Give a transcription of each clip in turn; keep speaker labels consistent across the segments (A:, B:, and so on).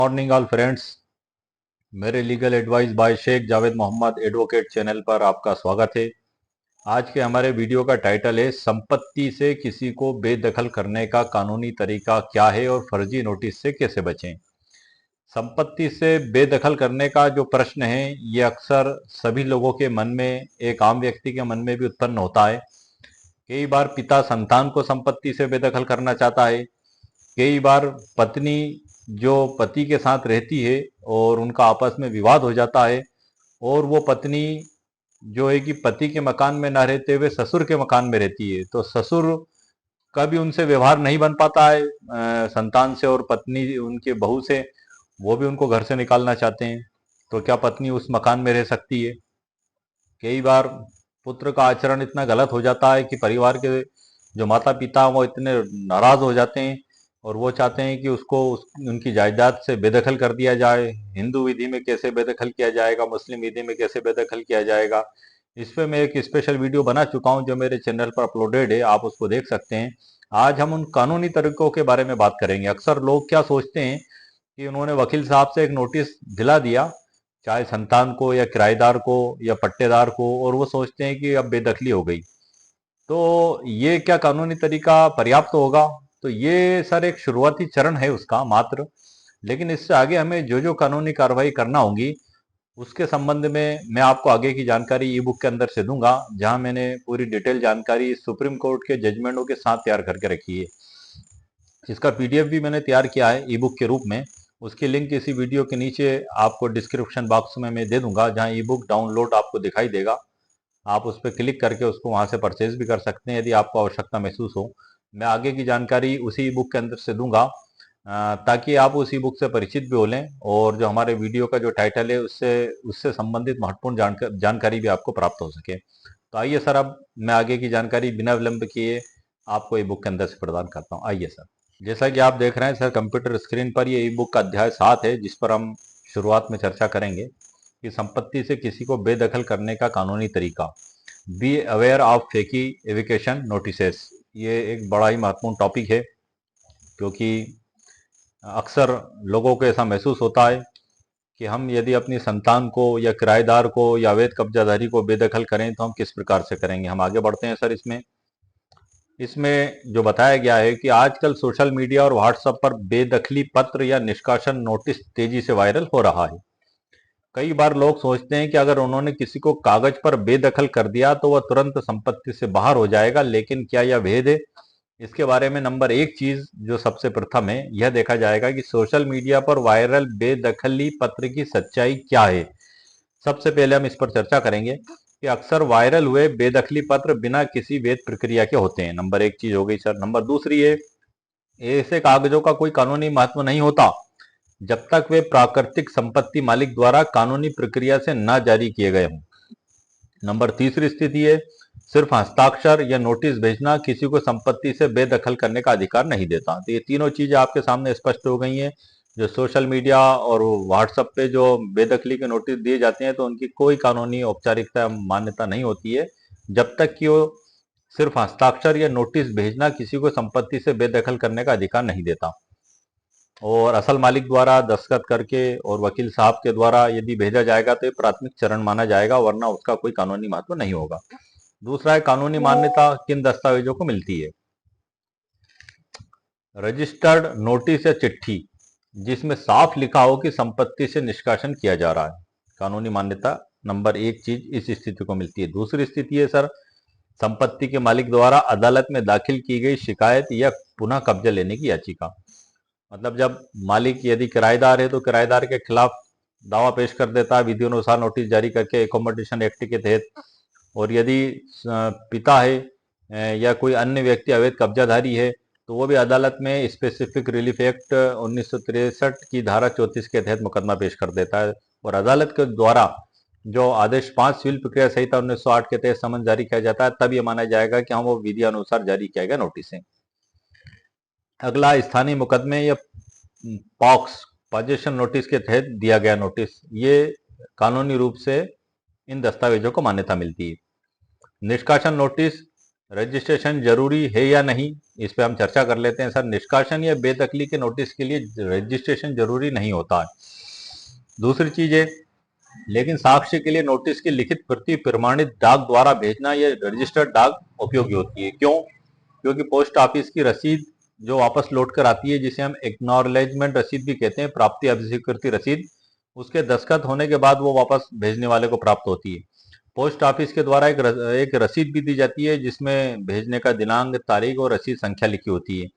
A: Morning all friends. मेरे legal advice by Shaikh Javed Mohammad advocate channel पर आपका स्वागत है। आज के हमारे वीडियो का टाइटल है संपत्ति से किसी को बेदखल करने का कानूनी तरीका क्या है और फर्जी नोटिस से कैसे बचें। संपत्ति से बेदखल करने का जो प्रश्न है ये अक्सर सभी लोगों के मन में, एक आम व्यक्ति के मन में भी उत्पन्न होता है। कई बार पिता संतान को संपत्ति से बेदखल करना चाहता है। कई बार पत्नी जो पति के साथ रहती है और उनका आपस में विवाद हो जाता है और वो पत्नी जो है कि पति के मकान में ना रहते हुए ससुर के मकान में रहती है, तो ससुर का भी उनसे व्यवहार नहीं बन पाता है संतान से, और पत्नी उनके बहू से, वो भी उनको घर से निकालना चाहते हैं। तो क्या पत्नी उस मकान में रह सकती है? कई बार पुत्र का आचरण इतना गलत हो जाता है कि परिवार के जो माता पिता वो इतने नाराज हो जाते हैं और वो चाहते हैं कि उनकी जायदाद से बेदखल कर दिया जाए। हिंदू विधि में कैसे बेदखल किया जाएगा, मुस्लिम विधि में कैसे बेदखल किया जाएगा, इस पे मैं एक स्पेशल वीडियो बना चुका हूं जो मेरे चैनल पर अपलोडेड है, आप उसको देख सकते हैं। आज हम उन कानूनी तरीकों के बारे में बात करेंगे। अक्सर लोग क्या सोचते हैं कि उन्होंने वकील साहब से एक नोटिस दिला दिया, चाहे संतान को या किराएदार को या पट्टेदार को, और वो सोचते हैं कि अब बेदखली हो गई, तो ये क्या कानूनी तरीका पर्याप्त होगा? तो ये सर एक शुरुआती चरण है उसका मात्र, लेकिन इससे आगे हमें जो जो कानूनी कार्रवाई करना होगी उसके संबंध में मैं आपको आगे की जानकारी ई बुक के अंदर से दूंगा, जहां मैंने पूरी डिटेल जानकारी सुप्रीम कोर्ट के जजमेंटों के साथ तैयार करके रखी है। इसका पीडीएफ भी मैंने तैयार किया है ई बुक के रूप में। उसकी लिंक इसी वीडियो के नीचे आपको डिस्क्रिप्शन बॉक्स में मैं दे दूंगा, जहां ई बुक डाउनलोड आपको दिखाई देगा। आप उस पर क्लिक करके उसको वहां से परचेज भी कर सकते हैं यदि आपको आवश्यकता महसूस हो। मैं आगे की जानकारी उसी ई बुक के अंदर से दूंगा, ताकि आप उस ई बुक से परिचित भी हो लें और जो हमारे वीडियो का जो टाइटल है उससे उससे संबंधित महत्वपूर्ण जानकारी भी आपको प्राप्त हो सके। तो आइए सर, अब मैं आगे की जानकारी बिना विलंब किए आपको ई बुक के अंदर से प्रदान करता हूँ। आइए सर, जैसा कि आप देख रहे हैं सर कंप्यूटर स्क्रीन पर, ये ई बुक का अध्याय 7 है जिस पर हम शुरुआत में चर्चा करेंगे कि संपत्ति से किसी को बेदखल करने का कानूनी तरीका। बी अवेयर ऑफ फेकी एविकेशन नोटिसेस। ये एक बड़ा ही महत्वपूर्ण टॉपिक है, क्योंकि अक्सर लोगों को ऐसा महसूस होता है कि हम यदि अपनी संतान को या किराएदार को या अवैध कब्जाधारी को बेदखल करें तो हम किस प्रकार से करेंगे। हम आगे बढ़ते हैं सर। इसमें इसमें जो बताया गया है कि आजकल सोशल मीडिया और व्हाट्सएप पर बेदखली पत्र या निष्कासन नोटिस तेजी से वायरल हो रहा है। कई बार लोग सोचते हैं कि अगर उन्होंने किसी को कागज पर बेदखल कर दिया तो वह तुरंत संपत्ति से बाहर हो जाएगा, लेकिन क्या यह भेद है? इसके बारे में नंबर एक चीज जो सबसे प्रथम है, यह देखा जाएगा कि सोशल मीडिया पर वायरल बेदखली पत्र की सच्चाई क्या है। सबसे पहले हम इस पर चर्चा करेंगे कि अक्सर वायरल हुए बेदखली पत्र बिना किसी वैध प्रक्रिया के होते हैं। नंबर एक चीज हो गई सर। नंबर दूसरी है, ऐसे कागजों का कोई कानूनी महत्व नहीं होता जब तक वे प्राकृतिक संपत्ति मालिक द्वारा कानूनी प्रक्रिया से न जारी किए गए हों। नंबर तीसरी स्थिति है, सिर्फ हस्ताक्षर या नोटिस भेजना किसी को संपत्ति से बेदखल करने का अधिकार नहीं देता। तो ये तीनों चीजें आपके सामने स्पष्ट हो गई हैं। जो सोशल मीडिया और व्हाट्सएप पे जो बेदखली के नोटिस दिए जाते हैं तो उनकी कोई कानूनी औपचारिकता मान्यता नहीं होती है जब तक कि वो सिर्फ हस्ताक्षर या नोटिस भेजना किसी को संपत्ति से बेदखल करने का अधिकार नहीं देता, और असल मालिक द्वारा दस्तखत करके और वकील साहब के द्वारा यदि भेजा जाएगा तो ये प्राथमिक चरण माना जाएगा, वरना उसका कोई कानूनी महत्व नहीं होगा। दूसरा है, कानूनी मान्यता किन दस्तावेजों को मिलती है? रजिस्टर्ड नोटिस या चिट्ठी जिसमें साफ लिखा हो कि संपत्ति से निष्कासन किया जा रहा है, कानूनी मान्यता नंबर एक चीज इस स्थिति को मिलती है। दूसरी स्थिति है सर, संपत्ति के मालिक द्वारा अदालत में दाखिल की गई शिकायत या पुनः कब्जा लेने की याचिका। मतलब जब मालिक यदि किराएदार है तो किराएदार के खिलाफ दावा पेश कर देता है विधि अनुसार नोटिस जारी करके एकोमोडेशन एक्ट के तहत, और यदि पिता है या कोई अन्य व्यक्ति अवैध कब्जाधारी है तो वो भी अदालत में स्पेसिफिक रिलीफ एक्ट 1963 की धारा 34 के तहत मुकदमा पेश कर देता है, और अदालत के द्वारा जो आदेश 5 सिविल प्रक्रिया संहिता 1908 के तहत समन जारी किया जाता है, तब यह माना जाएगा कि हम वो विधि अनुसार जारी किया गया नोटिस है। अगला, स्थानीय मुकदमे या पॉक्स पोजेशन नोटिस के तहत दिया गया नोटिस, ये कानूनी रूप से इन दस्तावेजों को मान्यता मिलती है। निष्कासन नोटिस रजिस्ट्रेशन जरूरी है या नहीं, इस पे हम चर्चा कर लेते हैं सर। निष्कासन या बेदखली के नोटिस के लिए रजिस्ट्रेशन जरूरी नहीं होता है। दूसरी चीज है, लेकिन साक्ष्य के लिए नोटिस की लिखित प्रति प्रमाणित डाक द्वारा भेजना या रजिस्टर्ड डाक उपयोगी होती है। क्यों? क्योंकि पोस्ट ऑफिस की रसीद जो वापस लौट कर आती है, जिसे हम एक्नॉलेजमेंट रसीद भी कहते हैं, प्राप्ति अभिस्वीकृति रसीद, उसके दस्तखत होने के बाद वो वापस भेजने वाले को प्राप्त होती है। पोस्ट ऑफिस के द्वारा एक रसीद भी दी जाती है, जिसमें भेजने का दिनांक, तारीख और रसीद संख्या लिखी होती है,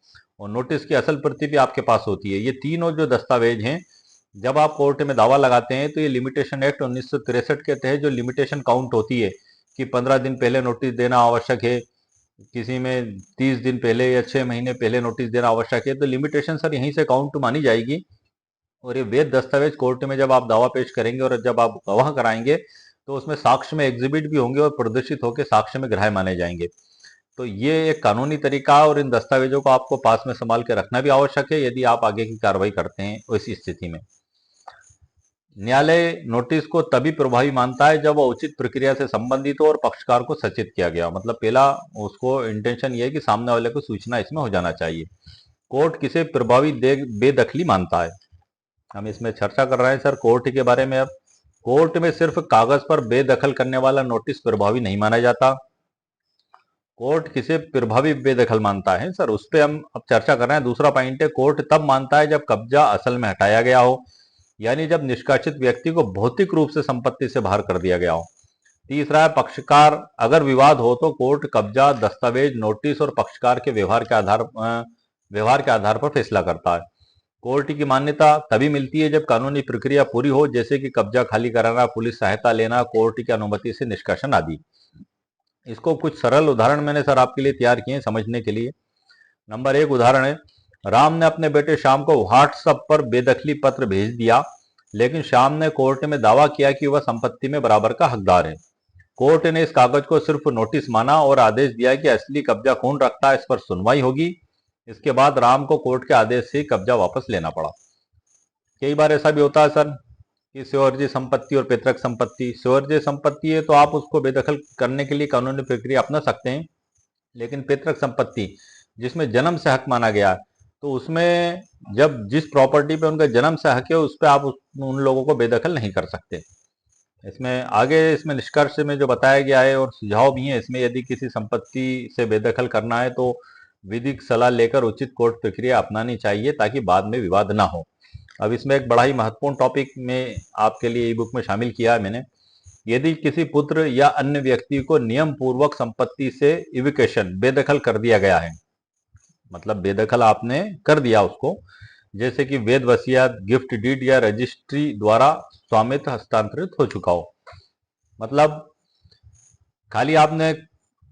A: और नोटिस की असल प्रति भी आपके पास होती है। ये तीनों जो दस्तावेज हैं, जब आप कोर्ट में दावा लगाते हैं तो ये लिमिटेशन एक्ट 1963 के तहत जो लिमिटेशन काउंट होती है कि 15 दिन पहले नोटिस देना आवश्यक है, किसी में 30 दिन पहले या 6 महीने पहले नोटिस देना आवश्यक है, तो लिमिटेशन सर यहीं से काउंट मानी जाएगी। और ये वैध दस्तावेज कोर्ट में जब आप दावा पेश करेंगे और जब आप गवाह कराएंगे तो उसमें साक्ष्य में एग्जिबिट भी होंगे और प्रदर्शित होकर साक्ष्य में ग्राह्य माने जाएंगे। तो ये एक कानूनी तरीका, और इन दस्तावेजों को आपको पास में संभाल के रखना भी आवश्यक है यदि आप आगे की कार्रवाई करते हैं। उस स्थिति में न्यायालय नोटिस को तभी प्रभावी मानता है जब वह उचित प्रक्रिया से संबंधित हो और पक्षकार को सचेत किया गया। मतलब पहला उसको इंटेंशन ये है कि सामने वाले को सूचना इसमें हो जाना चाहिए। कोर्ट किसे प्रभावी बेदखली मानता है, हम इसमें चर्चा कर रहे हैं सर कोर्ट के बारे में। अब कोर्ट में सिर्फ कागज पर बेदखल करने वाला नोटिस प्रभावी नहीं माना जाता। कोर्ट किसे प्रभावी बेदखल मानता है सर, उस पर हम अब चर्चा कर रहे हैं। दूसरा पॉइंट है, कोर्ट तब मानता है जब कब्जा असल में हटाया गया हो, यानी जब निष्कासित व्यक्ति को भौतिक रूप से संपत्ति से बाहर कर दिया गया हो। तीसरा है पक्षकार, अगर विवाद हो तो कोर्ट कब्जा, दस्तावेज, नोटिस और पक्षकार के व्यवहार के आधार पर फैसला करता है। कोर्ट की मान्यता तभी मिलती है जब कानूनी प्रक्रिया पूरी हो, जैसे कि कब्जा खाली कराना, पुलिस सहायता लेना, कोर्ट की अनुमति से निष्कासन आदि। इसको कुछ सरल उदाहरण मैंने सर आपके लिए तैयार किए समझने के लिए। नंबर 1 उदाहरण है, राम ने अपने बेटे श्याम को व्हाट्सएप पर बेदखली पत्र भेज दिया, लेकिन श्याम ने कोर्ट में दावा किया कि वह संपत्ति में बराबर का हकदार है। कोर्ट ने इस कागज को सिर्फ नोटिस माना और आदेश दिया कि असली कब्जा कौन रखता है, इस पर सुनवाई होगी। इसके बाद राम को कोर्ट के आदेश से कब्जा वापस लेना पड़ा। कई बार ऐसा भी होता है सर कि स्वर्जीय संपत्ति और पैतृक संपत्ति, स्वर्जीय संपत्ति है तो आप उसको बेदखल करने के लिए कानूनी प्रक्रिया अपना सकते हैं, लेकिन पैतृक संपत्ति जिसमें जन्म से हक माना गया, तो उसमें जब जिस प्रॉपर्टी पे उनका जन्म से हक है उस पर आप उन लोगों को बेदखल नहीं कर सकते। इसमें आगे इसमें निष्कर्ष में जो बताया गया है और सुझाव भी है इसमें, यदि किसी संपत्ति से बेदखल करना है तो विधिक सलाह लेकर उचित कोर्ट प्रक्रिया अपनानी चाहिए ताकि बाद में विवाद ना हो। अब इसमें एक बड़ा ही महत्वपूर्ण टॉपिक में आपके लिए ई बुक में शामिल किया है मैंने। यदि किसी पुत्र या अन्य व्यक्ति को नियम पूर्वक संपत्ति से इविकेशन, बेदखल कर दिया गया है, मतलब बेदखल आपने कर दिया उसको, जैसे कि वेद वसीयत, गिफ्ट डीड या रजिस्ट्री द्वारा स्वामित्व हस्तांतरित हो चुका हो। मतलब खाली आपने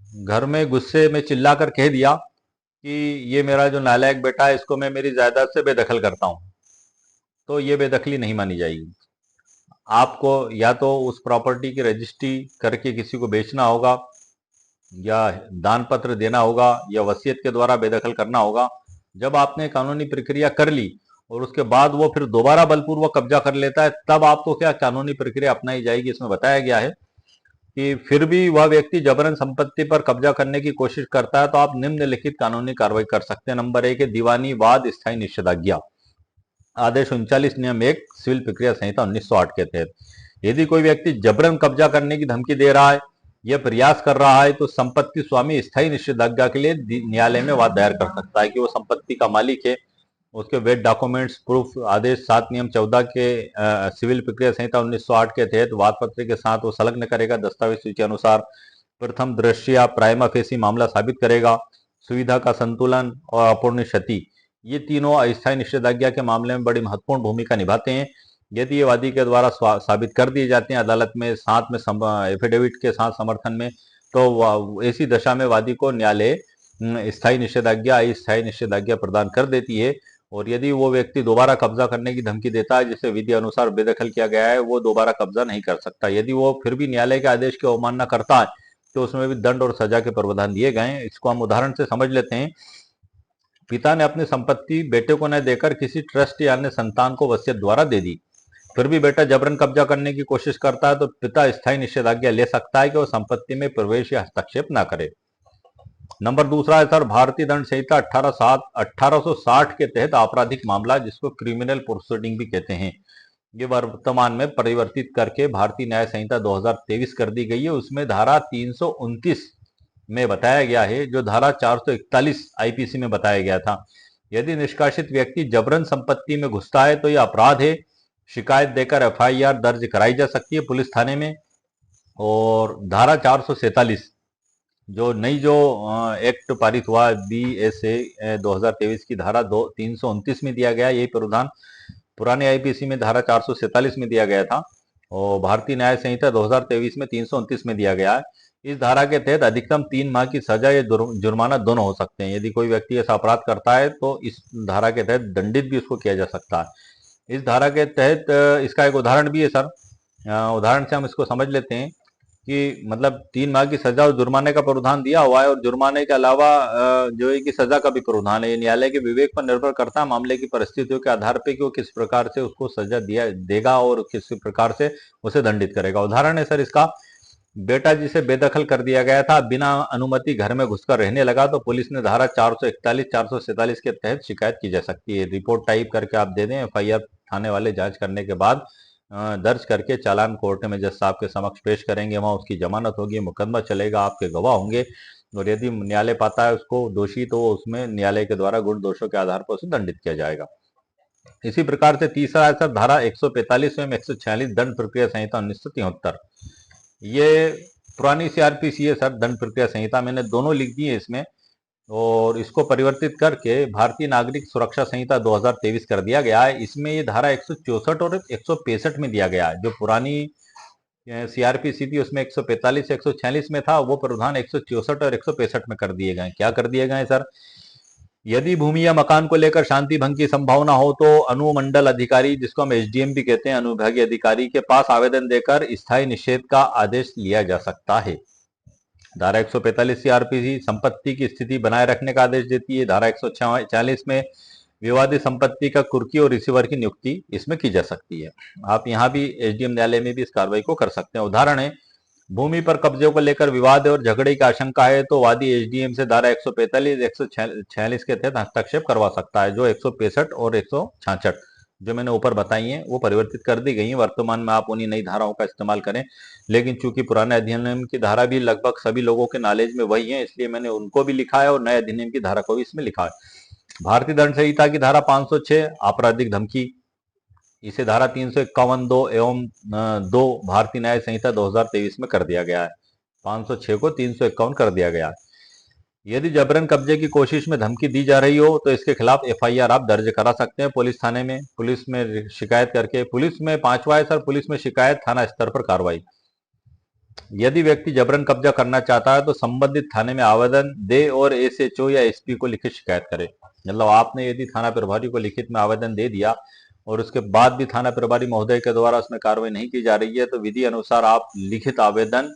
A: घर में गुस्से में चिल्लाकर कह दिया कि ये मेरा जो नालायक बेटा है इसको मैं मेरी जायदाद से बेदखल करता हूं, तो ये बेदखली नहीं मानी जाएगी। आपको या तो उस प्रॉपर्टी की रजिस्ट्री करके किसी को बेचना होगा, या दान पत्र देना होगा, या वसीयत के द्वारा बेदखल करना होगा। जब आपने कानूनी प्रक्रिया कर ली और उसके बाद वो फिर दोबारा बलपूर्वक कब्जा कर लेता है, तब आपको क्या कानूनी प्रक्रिया अपनाई जाएगी। इसमें बताया गया है कि फिर भी वह व्यक्ति जबरन संपत्ति पर कब्जा करने की कोशिश करता है तो आप निम्नलिखित कानूनी कार्रवाई कर सकते हैं। नंबर 1 है दीवानी वाद स्थायी निषेधाज्ञा, आदेश 39 नियम 1 सिविल प्रक्रिया संहिता 1908 के तहत। यदि कोई व्यक्ति जबरन कब्जा करने की धमकी दे रहा है या प्रयास कर रहा है तो संपत्ति स्वामी स्थायी निषेधाज्ञा के लिए न्यायालय में वाद दायर कर सकता है कि वो संपत्ति का मालिक है। उसके वेद डॉक्यूमेंट्स प्रूफ, आदेश 7 नियम 14 के सिविल प्रक्रिया संहिता 1908 के तहत वाद पत्र के साथ वो संलग्न करेगा। दस्तावेज सूची के अनुसार प्रथम दृष्टया प्राइमा फेसी मामला साबित करेगा, सुविधा का संतुलन और अपूर्ण क्षति, ये तीनों अस्थायी निषेधाज्ञा के मामले में बड़ी महत्वपूर्ण भूमिका निभाते हैं। यदि ये वादी के द्वारा साबित कर दिए जाते हैं अदालत में साथ में एफिडेविट के साथ समर्थन में, तो ऐसी दशा में वादी को न्यायालय स्थायी निषेधाज्ञा, अस्थायी निषेधाज्ञा प्रदान कर देती है। और यदि वो व्यक्ति दोबारा कब्जा करने की धमकी देता है जिसे विधि अनुसार बेदखल किया गया है, वो दोबारा कब्जा नहीं कर सकता। यदि वो फिर भी न्यायालय के आदेश की अवमानना करता है तो उसमें भी दंड और सजा के प्रावधान दिए गए हैं। इसको हम उदाहरण से समझ लेते हैं। पिता ने अपनी संपत्ति बेटे को न देकर किसी ट्रस्ट या अन्य संतान को वसीयत द्वारा दे दी, फिर भी बेटा जबरन कब्जा करने की कोशिश करता है तो पिता स्थायी निषेधाज्ञा ले सकता है कि वो संपत्ति में प्रवेश या हस्तक्षेप ना करे। नंबर दूसरा है सर भारतीय दंड संहिता 1860 के तहत आपराधिक मामला, जिसको क्रिमिनल प्रोसीडिंग भी कहते हैं, ये वर्तमान में परिवर्तित करके भारतीय न्याय संहिता 2023 कर दी गई है। उसमें धारा 329 में बताया गया है, जो धारा 441 आईपीसी में बताया गया था। यदि निष्कासित व्यक्ति जबरन संपत्ति में घुसता है तो यह अपराध है। शिकायत देकर एफआईआर दर्ज कराई जा सकती है पुलिस थाने में। और धारा 447 जो नई जो एक्ट पारित हुआ BSA 2023 की धारा 329 में दिया गया, यही प्रावधान पुराने आईपीसी में धारा 447 में दिया गया था और भारतीय न्याय संहिता 2023 में 329 में दिया गया है। इस धारा के तहत अधिकतम 3 माह की सजा या जुर्माना दोनों हो सकते हैं। यदि कोई व्यक्ति ऐसा अपराध करता है तो इस धारा के तहत दंडित भी उसको किया जा सकता है। इस धारा के तहत इसका एक उदाहरण भी है सर। उदाहरण से हम इसको समझ लेते हैं कि मतलब 3 माह की सजा और जुर्माने का प्रावधान दिया हुआ है और जुर्माने के अलावा जो है कि सजा का भी प्रावधान है। ये न्यायालय के विवेक पर निर्भर करता है, मामले की परिस्थितियों के आधार पर कि वो किस प्रकार से उसको सजा देगा और किस प्रकार से उसे दंडित करेगा। उदाहरण है सर इसका, बेटा जिसे बेदखल कर दिया गया था, बिना अनुमति घर में घुसकर रहने लगा, तो पुलिस ने धारा 441 447 के तहत शिकायत की जा सकती है। रिपोर्ट टाइप करके आप दे दें, एफआईआर थाने वाले जांच करने के बाद दर्ज करके चालान कोर्ट में जज साहब के समक्ष पेश करेंगे। वहां उसकी जमानत होगी, मुकदमा चलेगा, आपके गवाह होंगे और यदि न्यायालय पाता है उसको दोषी तो उसमें न्यायालय के द्वारा गुण दोषों के आधार पर उसे दंडित किया जाएगा। इसी प्रकार से तीसरा है सर धारा 145 एवं 146 दंड प्रक्रिया संहिता 1973। ये पुरानी सीआरपीसी है सर, दंड प्रक्रिया संहिता मैंने दोनों लिख दी है इसमें और इसको परिवर्तित करके भारतीय नागरिक सुरक्षा संहिता 2023 कर दिया गया है। इसमें ये धारा 164 और 165 में दिया गया है। जो पुरानी सीआरपीसी थी उसमें 145 146 में था, वो प्रावधान 164 और 165 में कर दिए गए। क्या कर दिए गए सर? यदि भूमि या मकान को लेकर शांति भंग की संभावना हो तो अनुमंडल अधिकारी, जिसको हम एसडीएम भी कहते हैं, अनुविभागीय अधिकारी के पास आवेदन देकर स्थायी निषेध का आदेश लिया जा सकता है। धारा 145 सीआरपीसी संपत्ति की स्थिति बनाए रखने का आदेश देती है। धारा 146 में विवादित संपत्ति का कुर्की और रिसीवर की नियुक्ति इसमें की जा सकती है। आप यहाँ भी एसडीएम न्यायालय में भी इस कार्रवाई को कर सकते हैं। उदाहरण है, भूमि पर कब्जे को लेकर विवाद और झगड़े की आशंका है तो वादी एसडीएम से धारा 145 146 के तहत हस्तक्षेप करवा सकता है। जो 165 और 166 जो मैंने ऊपर बताई हैं वो परिवर्तित कर दी गई हैं। वर्तमान में आप उन्हीं नई धाराओं का इस्तेमाल करें, लेकिन चूंकि पुराने अधिनियम की धारा भी लगभग सभी लोगों के नॉलेज में वही है, इसलिए मैंने उनको भी लिखा है और नए अधिनियम की धारा को भी इसमें लिखा है। भारतीय दंड संहिता की धारा 506 आपराधिक धमकी, इसे धारा 351 2 एवं 2 भारतीय न्याय संहिता 2023 में कर दिया गया है। 506 को 351 कर दिया गया है। यदि जबरन कब्जे की कोशिश में धमकी दी जा रही हो तो इसके खिलाफ एफआईआर आप दर्ज करा सकते हैं पुलिस थाने में। पुलिस में शिकायत करके, पुलिस में पांचवा है सर, पुलिस में शिकायत थाना स्तर पर कार्रवाई। यदि व्यक्ति जबरन कब्जा करना चाहता है तो संबंधित थाने में आवेदन दे और एसएचओ या एसपी को लिखित शिकायत करे। मतलब आपने यदि थाना प्रभारी को लिखित में आवेदन दे दिया और उसके बाद भी थाना प्रभारी महोदय के द्वारा उसमें कार्रवाई नहीं की जा रही है तो विधि अनुसार आप लिखित आवेदन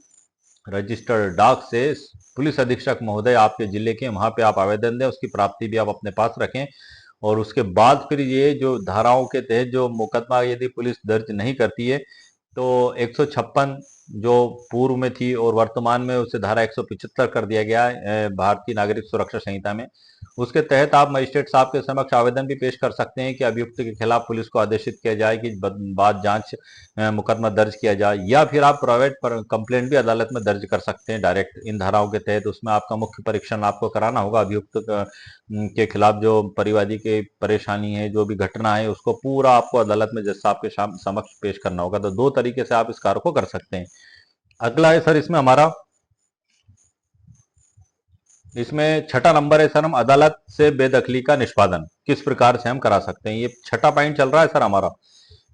A: रजिस्टर्ड डाक से पुलिस अधीक्षक महोदय आपके जिले के, वहां पे आप आवेदन दें, उसकी प्राप्ति भी आप अपने पास रखें और उसके बाद फिर ये जो धाराओं के तहत जो मुकदमा यदि पुलिस दर्ज नहीं करती है तो 156 जो पूर्व में थी और वर्तमान में उसे धारा 175 कर दिया गया है भारतीय नागरिक सुरक्षा संहिता में, उसके तहत आप मजिस्ट्रेट साहब के समक्ष आवेदन भी पेश कर सकते हैं कि अभियुक्त के खिलाफ पुलिस को आदेशित किया जाए कि बाद जांच मुकदमा दर्ज किया जाए, या फिर आप प्राइवेट कंप्लेंट भी अदालत में दर्ज कर सकते हैं डायरेक्ट इन धाराओं के तहत। उसमें आपका मुख्य परीक्षण आपको कराना होगा, अभियुक्त के खिलाफ जो परिवादी की परेशानी है, जो भी घटना है, उसको पूरा आपको अदालत में जज साहब के समक्ष पेश करना होगा। तो दो तरीके से आप इस कार्य को कर सकते हैं। अगला है सर इसमें हमारा, इसमें छठा नंबर है सर, हम अदालत से बेदखली का निष्पादन किस प्रकार से हम करा सकते हैं। ये छठा पॉइंट चल रहा है सर हमारा।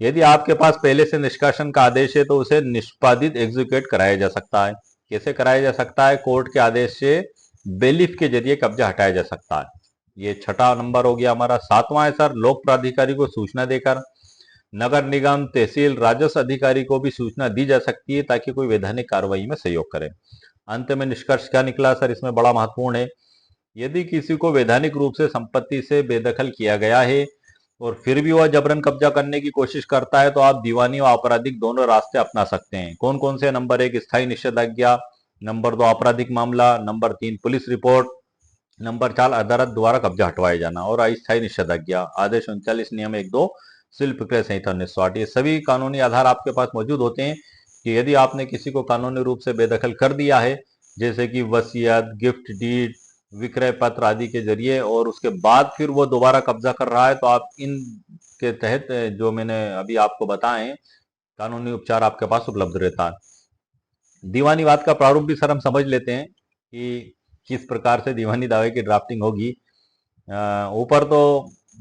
A: यदि आपके पास पहले से निष्कासन का आदेश है तो उसे निष्पादित एग्जीक्यूट कराया जा सकता है। कैसे कराया जा सकता है? कोर्ट के आदेश से बेलिफ के जरिए कब्जा हटाया जा सकता है। ये छठा नंबर हो गया हमारा। सातवां है सर, लोक प्राधिकारी को सूचना देकर। नगर निगम, तहसील, राजस्व अधिकारी को भी सूचना दी जा सकती है ताकि कोई वैधानिक कार्रवाई में सहयोग करे। अंत में निष्कर्ष क्या निकला सर, इसमें बड़ा महत्वपूर्ण है। यदि किसी को वैधानिक रूप से संपत्ति से बेदखल किया गया है और फिर भी वह जबरन कब्जा करने की कोशिश करता है तो आप दीवानी और आपराधिक दोनों रास्ते अपना सकते हैं। कौन कौन से? नंबर 1, स्थायी निषेधाज्ञा। नंबर 2 आपराधिक मामला, नंबर 3 पुलिस रिपोर्ट, नंबर 4 अदालत द्वारा कब्जा हटवाए जाना और अस्थायी निषेधाज्ञा, आदेश 39 नियम 1-2 सिविल प्रक्रिया संहिता 1908। ये सभी कानूनी आधार आपके पास मौजूद होते हैं कि यदि आपने किसी को कानूनी रूप से बेदखल कर दिया है, जैसे कि वसीयत, गिफ्ट डीड, विक्रय पत्र आदि के जरिए, और उसके बाद फिर वो दोबारा कब्जा कर रहा है, तो आप इन के तहत जो मैंने अभी आपको बताए कानूनी उपचार आपके पास उपलब्ध रहता है। दीवानी वाद का प्रारूप भी सर हम समझ लेते हैं कि किस प्रकार से दीवानी दावे की ड्राफ्टिंग होगी। ऊपर तो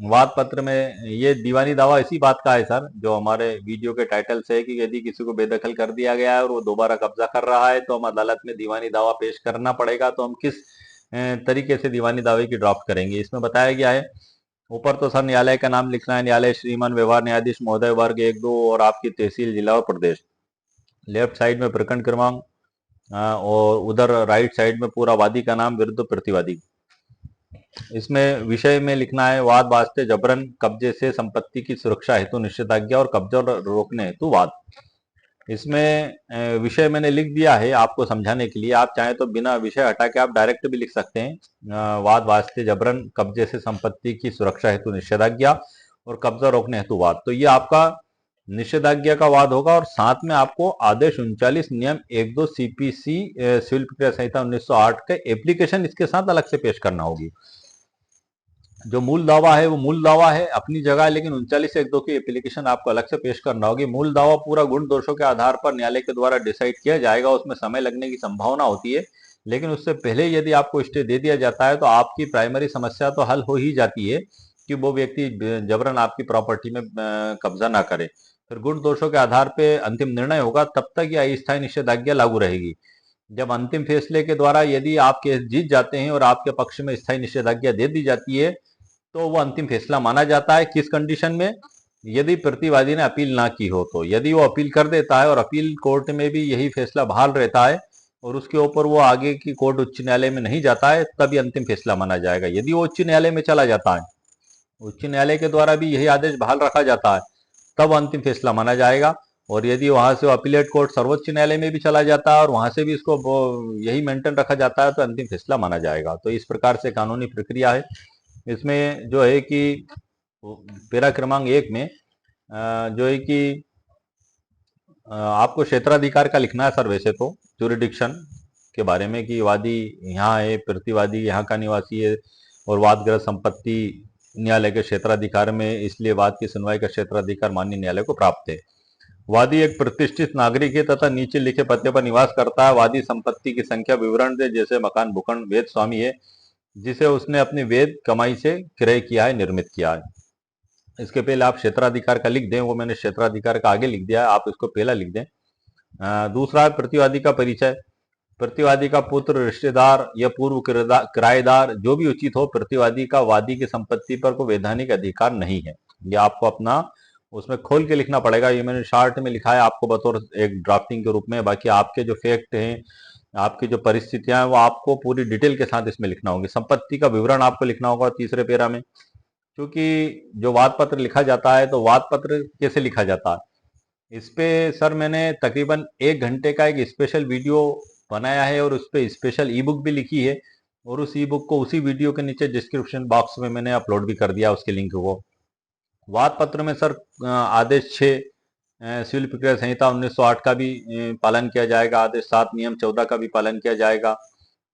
A: वाद पत्र में ये दीवानी दावा इसी बात का है सर, जो हमारे वीडियो के टाइटल से है कि यदि किसी को बेदखल कर दिया गया है और वो दोबारा कब्जा कर रहा है तो हम अदालत में दीवानी दावा पेश करना पड़ेगा। तो हम किस तरीके से दीवानी दावे की ड्राफ्ट करेंगे, इसमें बताया गया है। ऊपर तो सर न्यायालय का नाम लिखना है, न्यायालय श्रीमान व्यवहार न्यायाधीश महोदय वर्ग 1-2 और आपकी तहसील, जिला और प्रदेश। लेफ्ट साइड में प्रकरण क्रमांक और उधर राइट साइड में पूरा वादी का नाम, विरुद्ध प्रतिवादी। इसमें विषय में लिखना है वाद वास्ते जबरन कब्जे से संपत्ति की सुरक्षा हेतु निषेधाज्ञा और कब्जा रोकने हेतु वाद। इसमें विषय मैंने लिख दिया है आपको समझाने के लिए। आप चाहें तो बिना विषय हटा के आप डायरेक्ट भी लिख सकते हैं, वाद वास्ते जबरन कब्जे से संपत्ति की सुरक्षा हेतु निषेधाज्ञा और कब्जा रोकने हेतु वाद। तो ये आपका निषेधाज्ञा का वाद होगा और साथ में आपको आदेश 39 नियम 1-2 सीपीसी सिविल प्रक्रिया संहिता 1908 का एप्लीकेशन इसके साथ अलग से पेश करना होगी। जो मूल दावा है वो मूल दावा है अपनी जगह, लेकिन 39-1-2 की एप्लीकेशन आपको अलग से पेश करना होगी। मूल दावा पूरा गुण दोषों के आधार पर न्यायालय के द्वारा डिसाइड किया जाएगा, उसमें समय लगने की संभावना होती है, लेकिन उससे पहले यदि आपको स्टे दे दिया जाता है तो आपकी प्राइमरी समस्या तो हल हो ही जाती है कि वो व्यक्ति जबरन आपकी प्रॉपर्टी में कब्जा ना करे। फिर गुण दोषों के आधार पर अंतिम निर्णय होगा, तब तक यह अस्थायी निषेधाज्ञा लागू रहेगी। जब अंतिम फैसले के द्वारा यदि आप केस जीत जाते हैं और आपके पक्ष में स्थायी निषेधाज्ञा दे दी जाती है तो वो अंतिम फैसला माना जाता है। किस कंडीशन में? यदि प्रतिवादी ने अपील ना की हो। तो यदि वो अपील कर देता है और अपील कोर्ट में भी यही फैसला बहाल रहता है और उसके ऊपर वो आगे की कोर्ट उच्च न्यायालय में नहीं जाता है, तभी अंतिम फैसला माना जाएगा। यदि वो उच्च न्यायालय में चला जाता है, उच्च न्यायालय के द्वारा भी यही आदेश बहाल रखा जाता है, तब अंतिम फैसला माना जाएगा। और यदि वहां से अपीलेट कोर्ट सर्वोच्च न्यायालय में भी चला जाता है और वहां से भी इसको यही मेंटेन रखा जाता है, तो अंतिम फैसला माना जाएगा। तो इस प्रकार से कानूनी प्रक्रिया है। इसमें जो है कि पैरा क्रमांक 1 में जो है कि आपको क्षेत्राधिकार का लिखना है सर, वैसे तो ज्यूरिडिक्शन के बारे में कि वादी यहाँ है, प्रतिवादी यहाँ का निवासी है और वादग्रस्त संपत्ति न्यायालय के क्षेत्राधिकार में, इसलिए वाद की सुनवाई का क्षेत्राधिकार माननीय न्यायालय को प्राप्त है। वादी एक प्रतिष्ठित नागरिक है तथा नीचे लिखे पते पर निवास करता है। वादी संपत्ति की संख्या विवरण दे, जैसे मकान, भूखंड, वेद स्वामी है जिसे उसने अपनी वेद कमाई से क्रय किया है, निर्मित किया है। इसके पहले आप क्षेत्राधिकार का लिख दें, वो मैंने क्षेत्राधिकार का आगे लिख दिया है, आप इसको पहला लिख दें। दूसरा है प्रतिवादी का परिचय। प्रतिवादी का पुत्र, रिश्तेदार या पूर्व किराएदार जो भी उचित हो, प्रतिवादी का वादी की संपत्ति पर कोई वैधानिक अधिकार नहीं है। ये आपको अपना उसमें खोल के लिखना पड़ेगा। ये मैंने शार्ट में लिखा है आपको बतौर एक ड्राफ्टिंग के रूप में। बाकी आपके जो फैक्ट हैं, आपकी जो परिस्थितियां हैं, वो आपको पूरी डिटेल के साथ इसमें लिखना होगी। संपत्ति का विवरण आपको लिखना होगा तीसरे पैरा में। क्योंकि जो वाद पत्र लिखा जाता है, तो वाद पत्र कैसे लिखा जाता है, इस पे सर मैंने तकरीबन 1 घंटे का एक स्पेशल वीडियो बनाया है और उस पर स्पेशल ई बुक भी लिखी है, और उस ई बुक को उसी वीडियो के नीचे डिस्क्रिप्शन बॉक्स में मैंने अपलोड भी कर दिया उसके लिंक को। वाद पत्र में सर आदेश 6 सिविल प्रक्रिया संहिता 1908 का भी पालन किया जाएगा, आदेश 7 नियम 14 का भी पालन किया जाएगा,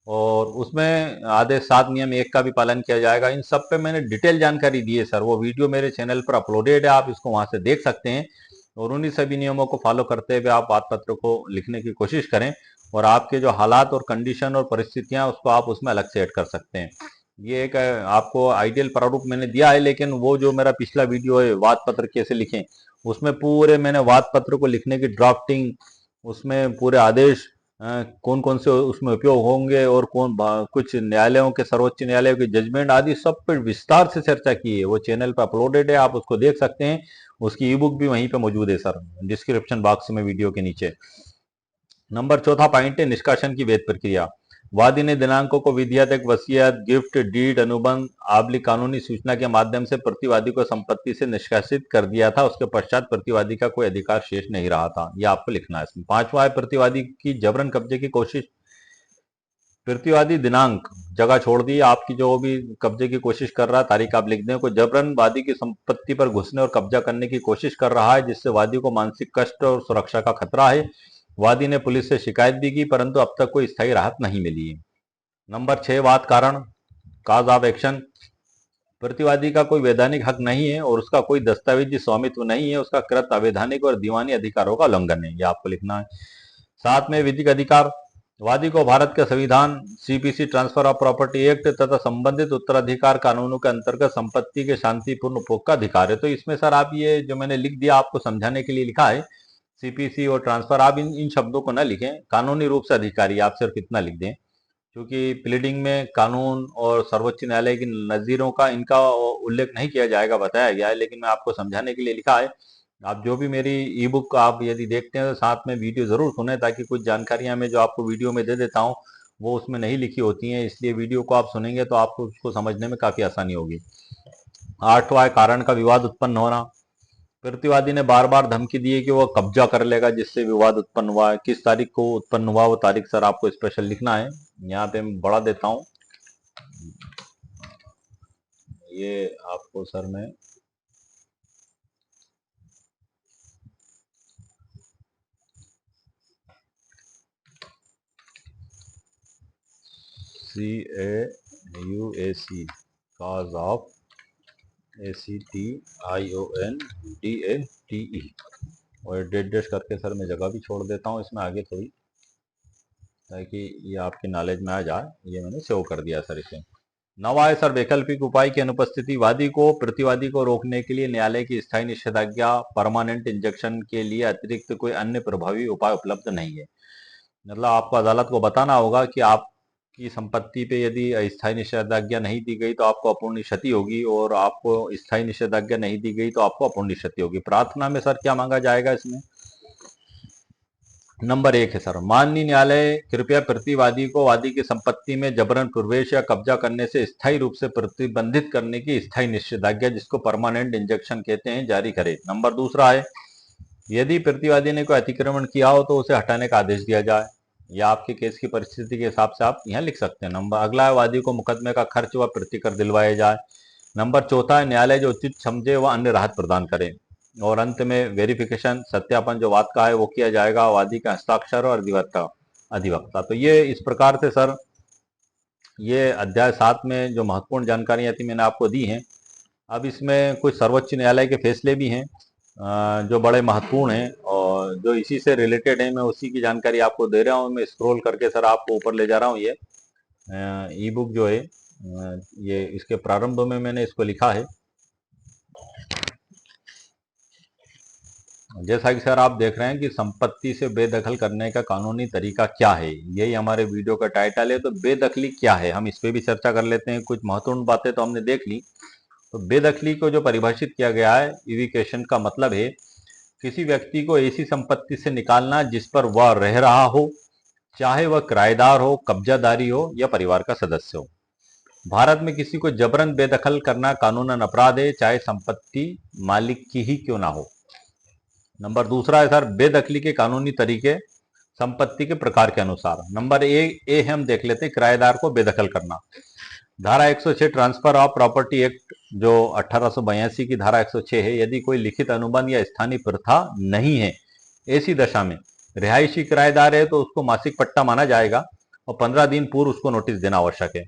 A: और उसमें आदेश 7 नियम 1 का भी पालन किया जाएगा। इन सब पे मैंने डिटेल जानकारी दी है सर, वो वीडियो मेरे चैनल पर अपलोडेड है, आप इसको वहां से देख सकते हैं। और उन्हीं सभी नियमों को फॉलो करते हुए आप वाद पत्र को लिखने की कोशिश करें, और आपके जो हालात और कंडीशन और परिस्थितियां उसको आप उसमें अलग से ऐड कर सकते हैं। ये एक आपको आइडियल प्रारूप मैंने दिया है, लेकिन वो जो मेरा पिछला वीडियो है वाद पत्र कैसे लिखें, उसमें पूरे मैंने वाद पत्र को लिखने की ड्राफ्टिंग, उसमें पूरे आदेश कौन कौन से उसमें उपयोग होंगे और कुछ न्यायालयों के, सर्वोच्च न्यायालयों के जजमेंट आदि सब पर विस्तार से चर्चा की है। वो चैनल पर अपलोडेड है, आप उसको देख सकते हैं। उसकी ई बुक भी वहीं पे मौजूद है सर, डिस्क्रिप्शन बॉक्स में वीडियो के नीचे। नंबर 4 पॉइंट है निष्कासन की वैध प्रक्रिया। वादी ने दिनांकों को विधियत एक वसीयत, गिफ्ट डीड, अनुबंध आबली कानूनी सूचना के माध्यम से प्रतिवादी को संपत्ति से निष्कासित कर दिया था। उसके पश्चात प्रतिवादी का कोई अधिकार शेष नहीं रहा था। यह आपको लिखना है इसमें। 5वां है प्रतिवादी की जबरन कब्जे की कोशिश। प्रतिवादी दिनांक जगह छोड़ दी, आपकी जो भी कब्जे की कोशिश कर रहा है तारीख आप लिख दें। कोई जबरन वादी की संपत्ति पर घुसने और कब्जा करने की कोशिश कर रहा है जिससे वादी को मानसिक कष्ट और सुरक्षा का खतरा है। वादी ने पुलिस से शिकायत भी की परंतु अब तक कोई स्थायी राहत नहीं मिली है। नंबर 6 वाद कारण, काज ऑफ एक्शन। प्रतिवादी का कोई वैधानिक हक नहीं है और उसका कोई दस्तावेजी स्वामित्व नहीं है, उसका कृत अवैधानिक और दीवानी अधिकारों का उल्लंघन है, यह आपको लिखना है। साथ में विधिक अधिकार, वादी को भारत के संविधान, CPC transfer of property act तथा संबंधित उत्तराधिकार कानूनों के अंतर्गत संपत्ति के शांतिपूर्ण उपभोग का अधिकार है। तो इसमें सर आप ये जो मैंने लिख दिया आपको समझाने के लिए लिखा है सीपीसी और ट्रांसफर, आप इन शब्दों को न लिखें, कानूनी रूप से अधिकारी आप सिर्फ इतना लिख दें, क्योंकि प्लीडिंग में कानून और सर्वोच्च न्यायालय की नजीरों का इनका उल्लेख नहीं किया जाएगा, बताया गया है, लेकिन मैं आपको समझाने के लिए लिखा है। आप जो भी मेरी ई बुक आप यदि देखते हैं तो साथ में वीडियो जरूर सुने, ताकि कुछ जानकारियां मैं जो आपको वीडियो में दे देता हूं वो उसमें नहीं लिखी होती हैं, इसलिए वीडियो को आप सुनेंगे तो आपको उसको समझने में काफी आसानी होगी। 8वां है कारण का विवाद उत्पन्न होना। प्रतिवादी ने बार बार धमकी दी है कि वह कब्जा कर लेगा जिससे विवाद उत्पन्न हुआ है। किस तारीख को उत्पन्न हुआ वो तारीख सर आपको स्पेशल लिखना है, यहाँ पे मैं बढ़ा देता हूँ, ये आपको सर मैं CAUAC cause of ACTIONDATE और डेट करके सर मैं जगह भी छोड़ देता हूँ इसमें आगे थोड़ी, ताकि ये आपकी नॉलेज में आ जाए। ये मैंने सेव कर दिया सर इसे। 9वां है सर वैकल्पिक उपाय की अनुपस्थिति। वादी को प्रतिवादी को रोकने के लिए न्यायालय की स्थायी निषेधाज्ञा परमानेंट इंजेक्शन के लिए अतिरिक्त कोई अन्य प्रभावी उपाय उपलब्ध नहीं है। मतलब आपको अदालत को बताना होगा कि आपकी संपत्ति पे यदि स्थायी निषेधाज्ञा नहीं दी गई तो आपको अपूर्णीय क्षति होगी, और आपको स्थायी निषेधाज्ञा नहीं दी गई तो आपको अपूर्णीय क्षति होगी। प्रार्थना में सर क्या मांगा जाएगा इसमें? नंबर 1 है सर, माननीय न्यायालय कृपया प्रतिवादी को वादी की संपत्ति में जबरन प्रवेश या कब्जा करने से स्थायी रूप से प्रतिबंधित करने की स्थायी निषेधाज्ञा, जिसको परमानेंट इंजेक्शन कहते हैं, जारी करे। नंबर 2 है, यदि प्रतिवादी ने कोई अतिक्रमण किया हो तो उसे हटाने का आदेश दिया जाए, या आपके केस की परिस्थिति के हिसाब से आप यहाँ लिख सकते हैं। नंबर अगला है, वादी को मुकदमे का खर्च व प्रतिकर दिलवाया जाए। नंबर 4 है, न्यायालय जो उचित समझे व अन्य राहत प्रदान करे। और अंत में वेरिफिकेशन सत्यापन जो वाद का है वो किया जाएगा, वादी का हस्ताक्षर और अधिवक्ता। तो ये इस प्रकार से सर ये अध्याय 7 में जो महत्वपूर्ण जानकारियां थी मैंने आपको दी हैं। अब इसमें कुछ सर्वोच्च न्यायालय के फैसले भी हैं जो बड़े महत्वपूर्ण हैं और जो इसी से रिलेटेड है, मैं उसी की जानकारी आपको दे रहा हूँ। मैं स्क्रॉल करके सर आपको ऊपर ले जा रहा हूँ। ये ई बुक जो है ये इसके प्रारंभ में मैंने इसको लिखा है। जैसा कि सर आप देख रहे हैं कि संपत्ति से बेदखल करने का कानूनी तरीका क्या है, यही हमारे वीडियो का टाइटल है। तो बेदखली क्या है, हम इस पे भी चर्चा कर लेते हैं। कुछ महत्वपूर्ण बातें तो हमने देख ली। तो बेदखली को जो परिभाषित किया गया है, इविकेशन का मतलब है किसी व्यक्ति को ऐसी संपत्ति से निकालना जिस पर वह रह रहा हो, चाहे वह किराएदार हो, कब्जादारी हो या परिवार का सदस्य हो। भारत में किसी को जबरन बेदखल करना कानूनन अपराध है, चाहे संपत्ति मालिक की ही क्यों ना हो। नंबर 2 है सर बेदखली के कानूनी तरीके संपत्ति के प्रकार के अनुसार। नंबर ए हम देख लेते हैं, किराएदार को बेदखल करना। धारा 106 ट्रांसफर ऑफ प्रॉपर्टी एक्ट जो 1882 की धारा 106 है, यदि कोई लिखित अनुबंध या स्थानीय प्रथा नहीं है, ऐसी दशा में रिहायशी किराएदार है तो उसको मासिक पट्टा माना जाएगा और 15 दिन पूर्व उसको नोटिस देना आवश्यक है।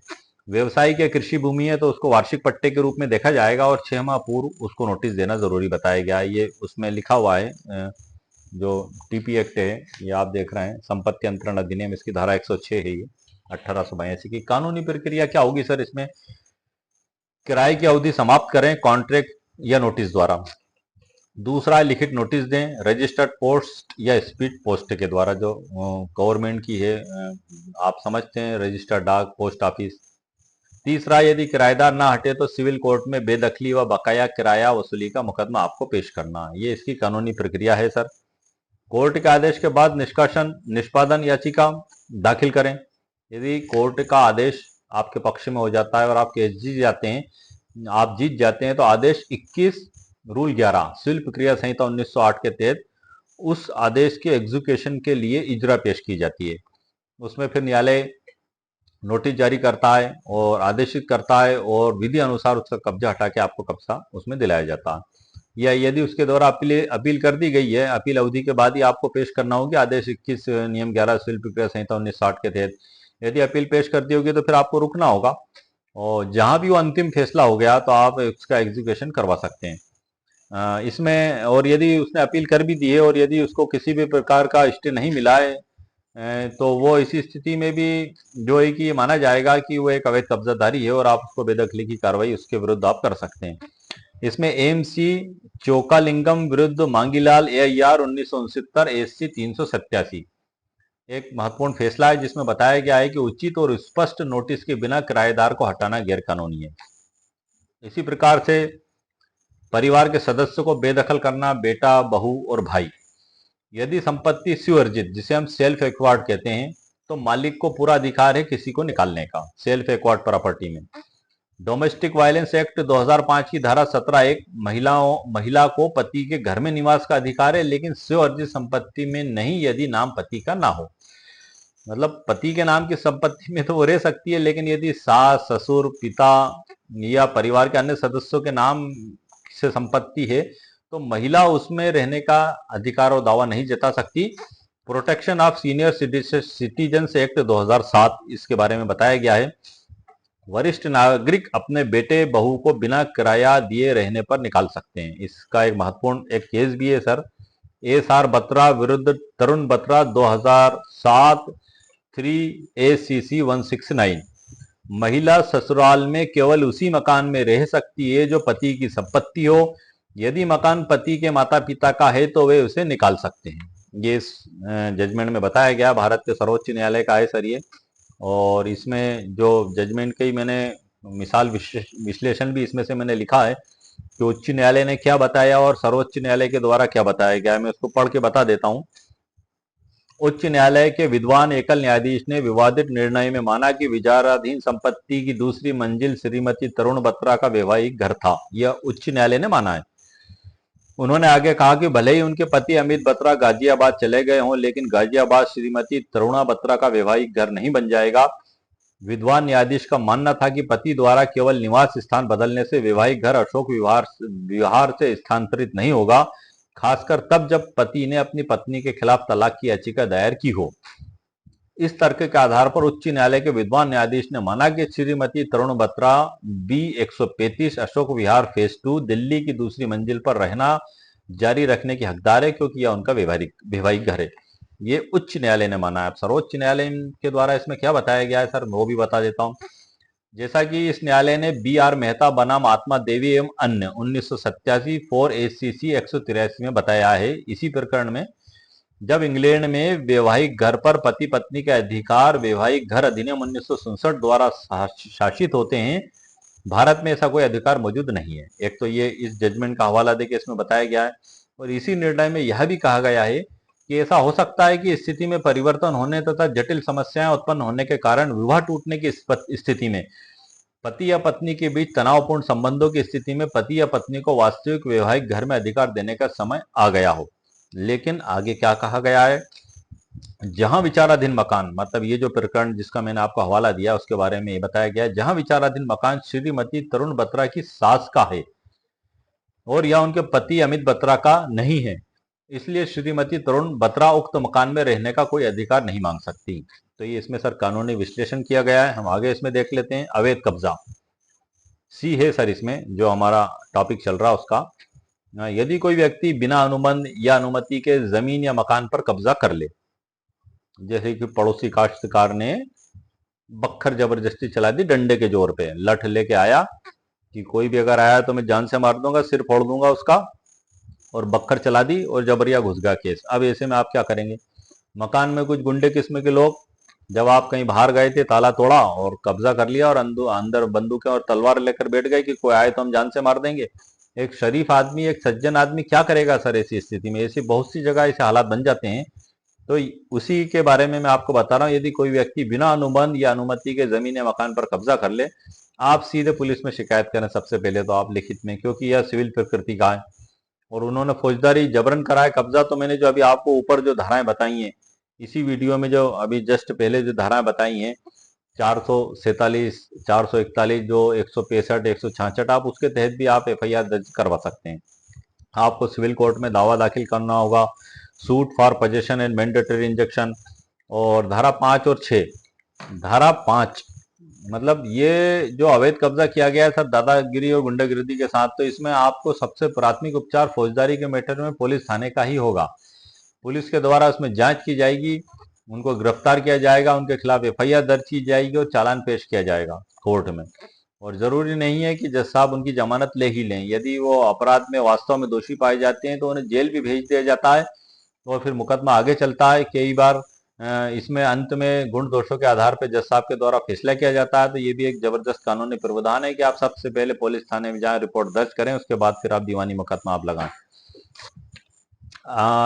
A: व्यवसायिक या कृषि भूमि है तो उसको वार्षिक पट्टे के रूप में देखा जाएगा और 6 माह पूर्व उसको नोटिस देना जरूरी बताया गया है। ये उसमें लिखा हुआ है जो टीपी एक्ट है, ये आप देख रहे हैं, संपत्ति अंतरण अधिनियम, इसकी धारा 106 है ये 1882 की। कानूनी प्रक्रिया क्या होगी सर इसमें? किराए की अवधि समाप्त करें कॉन्ट्रैक्ट या नोटिस द्वारा। दूसरा, लिखित नोटिस दें रजिस्टर्ड पोस्ट या स्पीड पोस्ट के द्वारा, जो गवर्नमेंट की है, आप समझते हैं, रजिस्टर्ड डाक पोस्ट ऑफिस। तीसरा, यदि किराएदार ना हटे तो सिविल कोर्ट में बेदखली व बकाया किराया वसूली का मुकदमा आपको पेश करना। ये इसकी कानूनी प्रक्रिया है सर। कोर्ट के आदेश के बाद निष्पादन याचिका दाखिल करें। यदि कोर्ट का आदेश आपके पक्ष में हो जाता है और आप केस जीत जाते हैं तो आदेश 21 रूल 11 सिविल प्रक्रिया संहिता 1908 के तहत उस आदेश के एग्जीक्यूशन के लिए इजरा पेश की जाती है। उसमें फिर न्यायालय नोटिस जारी करता है और आदेशित करता है और विधि अनुसार उसका कब्जा हटा के आपको कब्जा उसमें दिलाया जाता है। या यदि उसके द्वारा अपील कर दी गई है, अपील अवधि के बाद ही आपको पेश करना होगी आदेश 21 नियम 11 सिविल प्रक्रिया संहिता 1960 के तहत। यदि अपील पेश कर दी होगी तो फिर आपको रुकना होगा और जहां भी वो अंतिम फैसला हो गया तो आप उसका एग्जीक्यूशन करवा सकते हैं। इसमें और यदि उसने अपील कर भी दी है और यदि उसको किसी भी प्रकार का स्टे नहीं मिला है तो वो इसी स्थिति में भी जो है कि ये माना जाएगा कि वो एक अवैध कब्जाधारी है और आप उसको बेदखली की कार्रवाई उसके विरुद्ध आप कर सकते हैं। इसमें एम.सी. चोकालिंगम विरुद्ध मांगीलाल AIR 1969 SC 387 एक महत्वपूर्ण फैसला है जिसमें बताया गया है कि उचित और स्पष्ट नोटिस के बिना किराएदार को हटाना गैर कानूनी है। इसी प्रकार से परिवार के सदस्य को बेदखल करना, बेटा, बहू और भाई, यदि संपत्ति स्वीअर्जित जिसे हम सेल्फ एक्वायर्ड कहते हैं तो मालिक को पूरा अधिकार है किसी को निकालने का सेल्फ एक्वायर्ड प्रॉपर्टी में। डोमेस्टिक वायलेंस एक्ट 2005 की धारा 17(1) महिला को पति के घर में निवास का अधिकार है लेकिन स्वीअर्जित संपत्ति में नहीं यदि नाम पति का ना हो। मतलब पति के नाम की संपत्ति में तो वो रह सकती है लेकिन यदि सास, ससुर, पिता या परिवार के अन्य सदस्यों के नाम से संपत्ति है तो महिला उसमें रहने का अधिकार और दावा नहीं जता सकती। Protection of senior citizens act 2007 इसके बारे में बताया गया है। वरिष्ठ नागरिक अपने बेटे बहू को बिना किराया दिए रहने पर निकाल सकते हैं। इसका एक महत्वपूर्ण एक केस भी है सर, AR बत्रा विरुद्ध तरुण बत्रा 2007 3ACC 169। महिला ससुराल में केवल उसी मकान में रह सकती है जो पति की संपत्ति हो। यदि मकान पति के माता पिता का है तो वे उसे निकाल सकते हैं। ये इस जजमेंट में बताया गया, भारत के सर्वोच्च न्यायालय का है सर ये। और इसमें जो जजमेंट का ही मैंने मिसाल विश्लेषण भी इसमें से मैंने लिखा है कि उच्च न्यायालय ने क्या बताया और सर्वोच्च न्यायालय के द्वारा क्या बताया गया है। मैं उसको पढ़ के बता देता हूं। उच्च न्यायालय के विद्वान एकल न्यायाधीश ने विवादित निर्णय में माना कि विचाराधीन संपत्ति की दूसरी मंजिल श्रीमती तरुण बत्रा का वैवाहिक घर था। यह उच्च न्यायालय ने माना है। उन्होंने आगे कहा कि भले ही उनके पति अमित बत्रा गाजियाबाद चले गए हों लेकिन गाजियाबाद श्रीमती तरुणा बत्रा का वैवाहिक घर नहीं बन जाएगा। विद्वान न्यायाधीश का मानना था कि पति द्वारा केवल निवास स्थान बदलने से वैवाहिक घर अशोक विहार से स्थानांतरित नहीं होगा, खासकर तब जब पति ने अपनी पत्नी के खिलाफ तलाक की याचिका दायर की हो। इस तर्क के आधार पर उच्च न्यायालय के विद्वान न्यायाधीश ने माना कि श्रीमती तरुण बत्रा B135 अशोक विहार फेज 2 दिल्ली की दूसरी मंजिल पर रहना जारी रखने की हकदार है क्योंकि यह उनका वैवाहिक घर है। ये उच्च न्यायालय ने माना है। सर्वोच्च न्यायालय के द्वारा इसमें क्या बताया गया है सर, वो भी बता देता हूँ। जैसा कि इस न्यायालय ने B.R. मेहता बनाम आत्मा देवी एवं अन्य 1987 4ACC 183 में बताया है। इसी प्रकरण में जब इंग्लैंड में वैवाहिक घर पर पति पत्नी के अधिकार वैवाहिक घर अधिनियम 1967 द्वारा शासित होते हैं, भारत में ऐसा कोई अधिकार मौजूद नहीं है। एक तो ये इस जजमेंट का हवाला देके इसमें बताया गया है और इसी निर्णय में यह भी कहा गया है कि ऐसा हो सकता है कि स्थिति में परिवर्तन होने तथा जटिल समस्याएं उत्पन्न होने के कारण विवाह टूटने की स्थिति में पति या पत्नी के बीच तनावपूर्ण संबंधों की स्थिति में पति या पत्नी को वास्तविक वैवाहिक घर में अधिकार देने का समय आ गया हो। लेकिन आगे क्या कहा गया है, जहां विचाराधीन मकान, मतलब ये जो प्रकरण जिसका मैंने आपको हवाला दिया उसके बारे में ये बताया गया है, जहां विचाराधीन मकान श्रीमती तरुण बत्रा की सास का है और यह उनके पति अमित बत्रा का नहीं है, इसलिए श्रीमती तरुण बत्रा उक्त मकान में रहने का कोई अधिकार नहीं मांग सकती। तो ये इसमें सर कानूनी विश्लेषण किया गया है। हम आगे इसमें देख लेते हैं। अवैध कब्जा C है सर इसमें जो हमारा टॉपिक चल रहा है उसका। यदि कोई व्यक्ति बिना अनुबंध या अनुमति के जमीन या मकान पर कब्जा कर ले, जैसे कि पड़ोसी काश्तकार ने बख्खर जबरदस्ती चला दी, डंडे के जोर पे लठ लेके आया कि कोई भी अगर आया तो मैं जान से मार दूंगा, सिर फोड़ दूंगा उसका, और बख्खर चला दी और जबरिया घुस गया केस। अब ऐसे में आप क्या करेंगे? मकान में कुछ गुंडे किस्म के लोग, जब आप कहीं बाहर गए थे, ताला तोड़ा और कब्जा कर लिया और अंदर बंदूकें और तलवार लेकर बैठ गए कि कोई आए तो हम जान से मार देंगे। एक शरीफ आदमी, एक सज्जन आदमी क्या करेगा सर ऐसी स्थिति में? ऐसी बहुत सी जगह ऐसे हालात बन जाते हैं। तो उसी के बारे में मैं आपको बता रहा हूँ। यदि कोई व्यक्ति बिना अनुबंध या अनुमति के जमीन या मकान पर कब्जा कर ले, आप सीधे पुलिस में शिकायत करें सबसे पहले तो आप लिखित में, क्योंकि यह सिविल प्रकृति का है और उन्होंने फौजदारी जबरन कराया कब्जा। तो मैंने जो अभी आपको ऊपर जो धाराएं बताई हैं इसी वीडियो में, जो अभी जस्ट पहले जो धाराएं बताई हैं 447, 441, जो 165, 166, आप उसके तहत भी आप FIR दर्ज करवा सकते हैं। आपको सिविल कोर्ट में दावा दाखिल करना होगा, suit for possession and mandatory injection, और धारा 5 और 6। धारा 5 मतलब ये जो अवैध कब्जा किया गया है सर दादागिरी और गुंडागिर्दी के साथ, तो इसमें आपको सबसे प्राथमिक उपचार फौजदारी के मैटर में पुलिस थाने का ही होगा। पुलिस के द्वारा उसमें जांच की जाएगी, उनको गिरफ्तार किया जाएगा, उनके खिलाफ FIR दर्ज की जाएगी और चालान पेश किया जाएगा कोर्ट में। और जरूरी नहीं है कि जज साहब उनकी जमानत ले ही लें। यदि वो अपराध में वास्तव में दोषी पाए जाते हैं तो उन्हें जेल भी भेज दिया जाता है और फिर मुकदमा आगे चलता है। कई बार इसमें अंत में गुण दोषों के आधार पर जज साहब के द्वारा फैसला किया जाता है। तो ये भी एक जबरदस्त कानूनी प्रावधान है कि आप सबसे पहले पुलिस थाने में जाएं, रिपोर्ट दर्ज करें, उसके बाद फिर आप दीवानी मुकदमा आप लगाएं।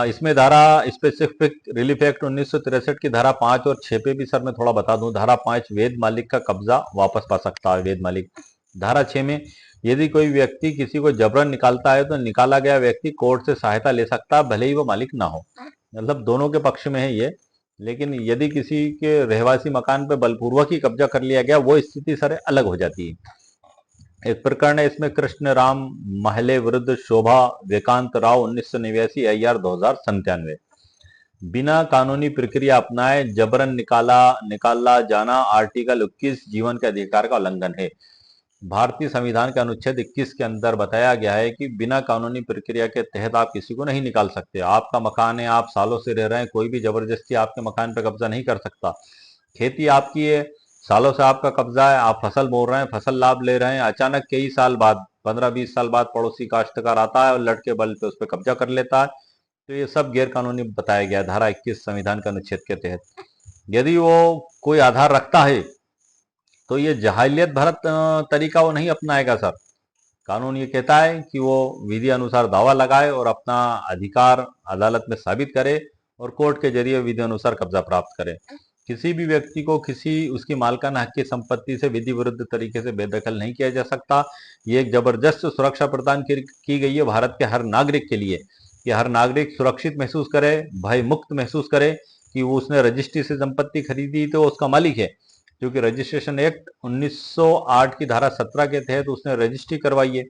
A: इसमें धारा स्पेसिफिक रिलीफ एक्ट 1963 की धारा 5 और 6 पे भी सर मैं थोड़ा बता दूं। धारा 5 वैध मालिक का कब्जा वापस पा सकता है वैध मालिक। धारा 6 में यदि कोई व्यक्ति किसी को जबरन निकालता है तो निकाला गया व्यक्ति कोर्ट से सहायता ले सकता है, भले ही वो मालिक ना हो। मतलब दोनों के पक्ष में है ये। लेकिन यदि किसी के रहवासी मकान पे बलपूर्वक ही कब्जा कर लिया गया, वो स्थिति सर अलग हो जाती है। एक प्रकरण है इसमें कृष्ण राम महले विरुद्ध शोभा विकांत राव 1989 IR 2097। बिना कानूनी प्रक्रिया अपनाए जबरन निकाला जाना आर्टिकल 21 जीवन के अधिकार का उल्लंघन है। भारतीय संविधान के अनुच्छेद 21 के अंदर बताया गया है कि बिना कानूनी प्रक्रिया के तहत आप किसी को नहीं निकाल सकते। आपका मकान है, आप सालों से रह रहे हैं, कोई भी जबरदस्ती आपके मकान पर कब्जा नहीं कर सकता। खेती आपकी है, सालों से आपका कब्जा है, आप फसल बो रहे हैं, फसल लाभ ले रहे हैं, अचानक कई साल बाद 15-20 साल बाद पड़ोसी काश्तकार आता है और लट के बल पे उस पर कब्जा कर लेता है। तो ये सब गैर कानूनी बताया गया धारा 21 संविधान के अनुच्छेद के तहत। यदि वो कोई आधार रखता है तो ये जहालियत भरत तरीका वो नहीं अपनाएगा सर। कानून ये कहता है कि वो विधि अनुसार दावा लगाए और अपना अधिकार अदालत में साबित करे और कोर्ट के जरिए विधि अनुसार कब्जा प्राप्त करे। किसी भी व्यक्ति को किसी उसकी मालकाना हक की संपत्ति से विधि विरुद्ध तरीके से बेदखल नहीं किया जा सकता। ये एक जबरदस्त सुरक्षा प्रदान की गई है भारत के हर नागरिक के लिए कि हर नागरिक सुरक्षित महसूस करे, भय मुक्त महसूस करे कि वो उसने रजिस्ट्री से संपत्ति खरीदी तो उसका मालिक है, क्योंकि रजिस्ट्रेशन एक्ट 1908 की धारा 17 के तहत उसने रजिस्ट्री करवाई है।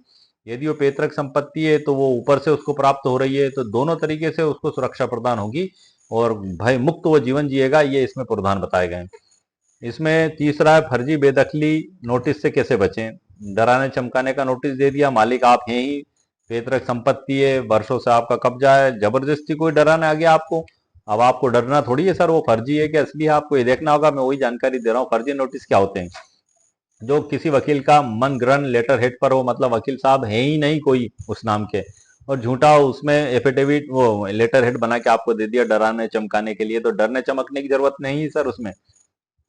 A: यदि वो पैतृक संपत्ति है तो वो ऊपर से उसको प्राप्त हो रही है, तो दोनों तरीके से उसको सुरक्षा प्रदान होगी और भय मुक्त वो जीवन जिएगा। ये इसमें प्रावधान बताए गए हैं। इसमें तीसरा है फर्जी बेदखली नोटिस से कैसे बचें। डराने चमकाने का नोटिस दे दिया, मालिक आप हैं ही, पैतृक संपत्ति है, वर्षों से आपका कब्जा है, जबरदस्ती कोई डराने आ गया आपको। अब आपको डरना थोड़ी है सर वो फर्जी है कि असली है, आपको ये देखना होगा। मैं वही जानकारी दे रहा हूँ फर्जी नोटिस क्या होते हैं। जो किसी वकील का मन ग्रहण लेटर हेड पर हो, मतलब वकील साहब है ही नहीं कोई उस नाम के, और झूठा उसमें एफिडेविट वो लेटर हेड बना के आपको दे दिया डराने चमकाने के लिए, तो डरने चमकने की जरूरत नहीं है सर उसमें,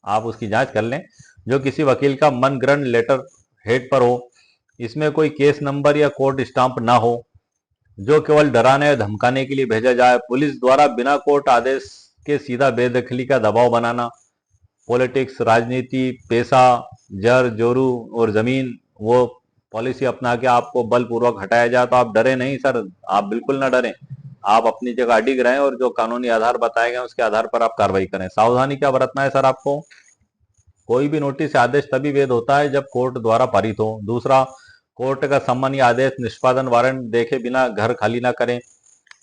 A: आप उसकी जांच कर लें। जो किसी वकील का मन ग्रहण लेटर हेड पर हो, इसमें कोई केस नंबर या कोर्ट स्टाम्प ना हो, जो केवल डराने या धमकाने के लिए भेजा जाए, पुलिस द्वारा बिना कोर्ट आदेश के सीधा बेदखली का दबाव बनाना, पॉलिटिक्स, राजनीति, पैसा, जर जोरू और जमीन, वो पॉलिसी अपना के आपको बलपूर्वक हटाया जाए तो आप डरे नहीं सर, आप बिल्कुल ना डरें। आप अपनी जगह अडिग रहें और जो कानूनी आधार बताए गए उसके आधार पर आप कार्रवाई करें। सावधानी क्या बरतना है सर आपको, कोई भी नोटिस आदेश तभी वैध होता है जब कोर्ट द्वारा पारित हो। दूसरा, कोर्ट का सम्मन या आदेश निष्पादन वारंट देखे बिना घर खाली ना करें।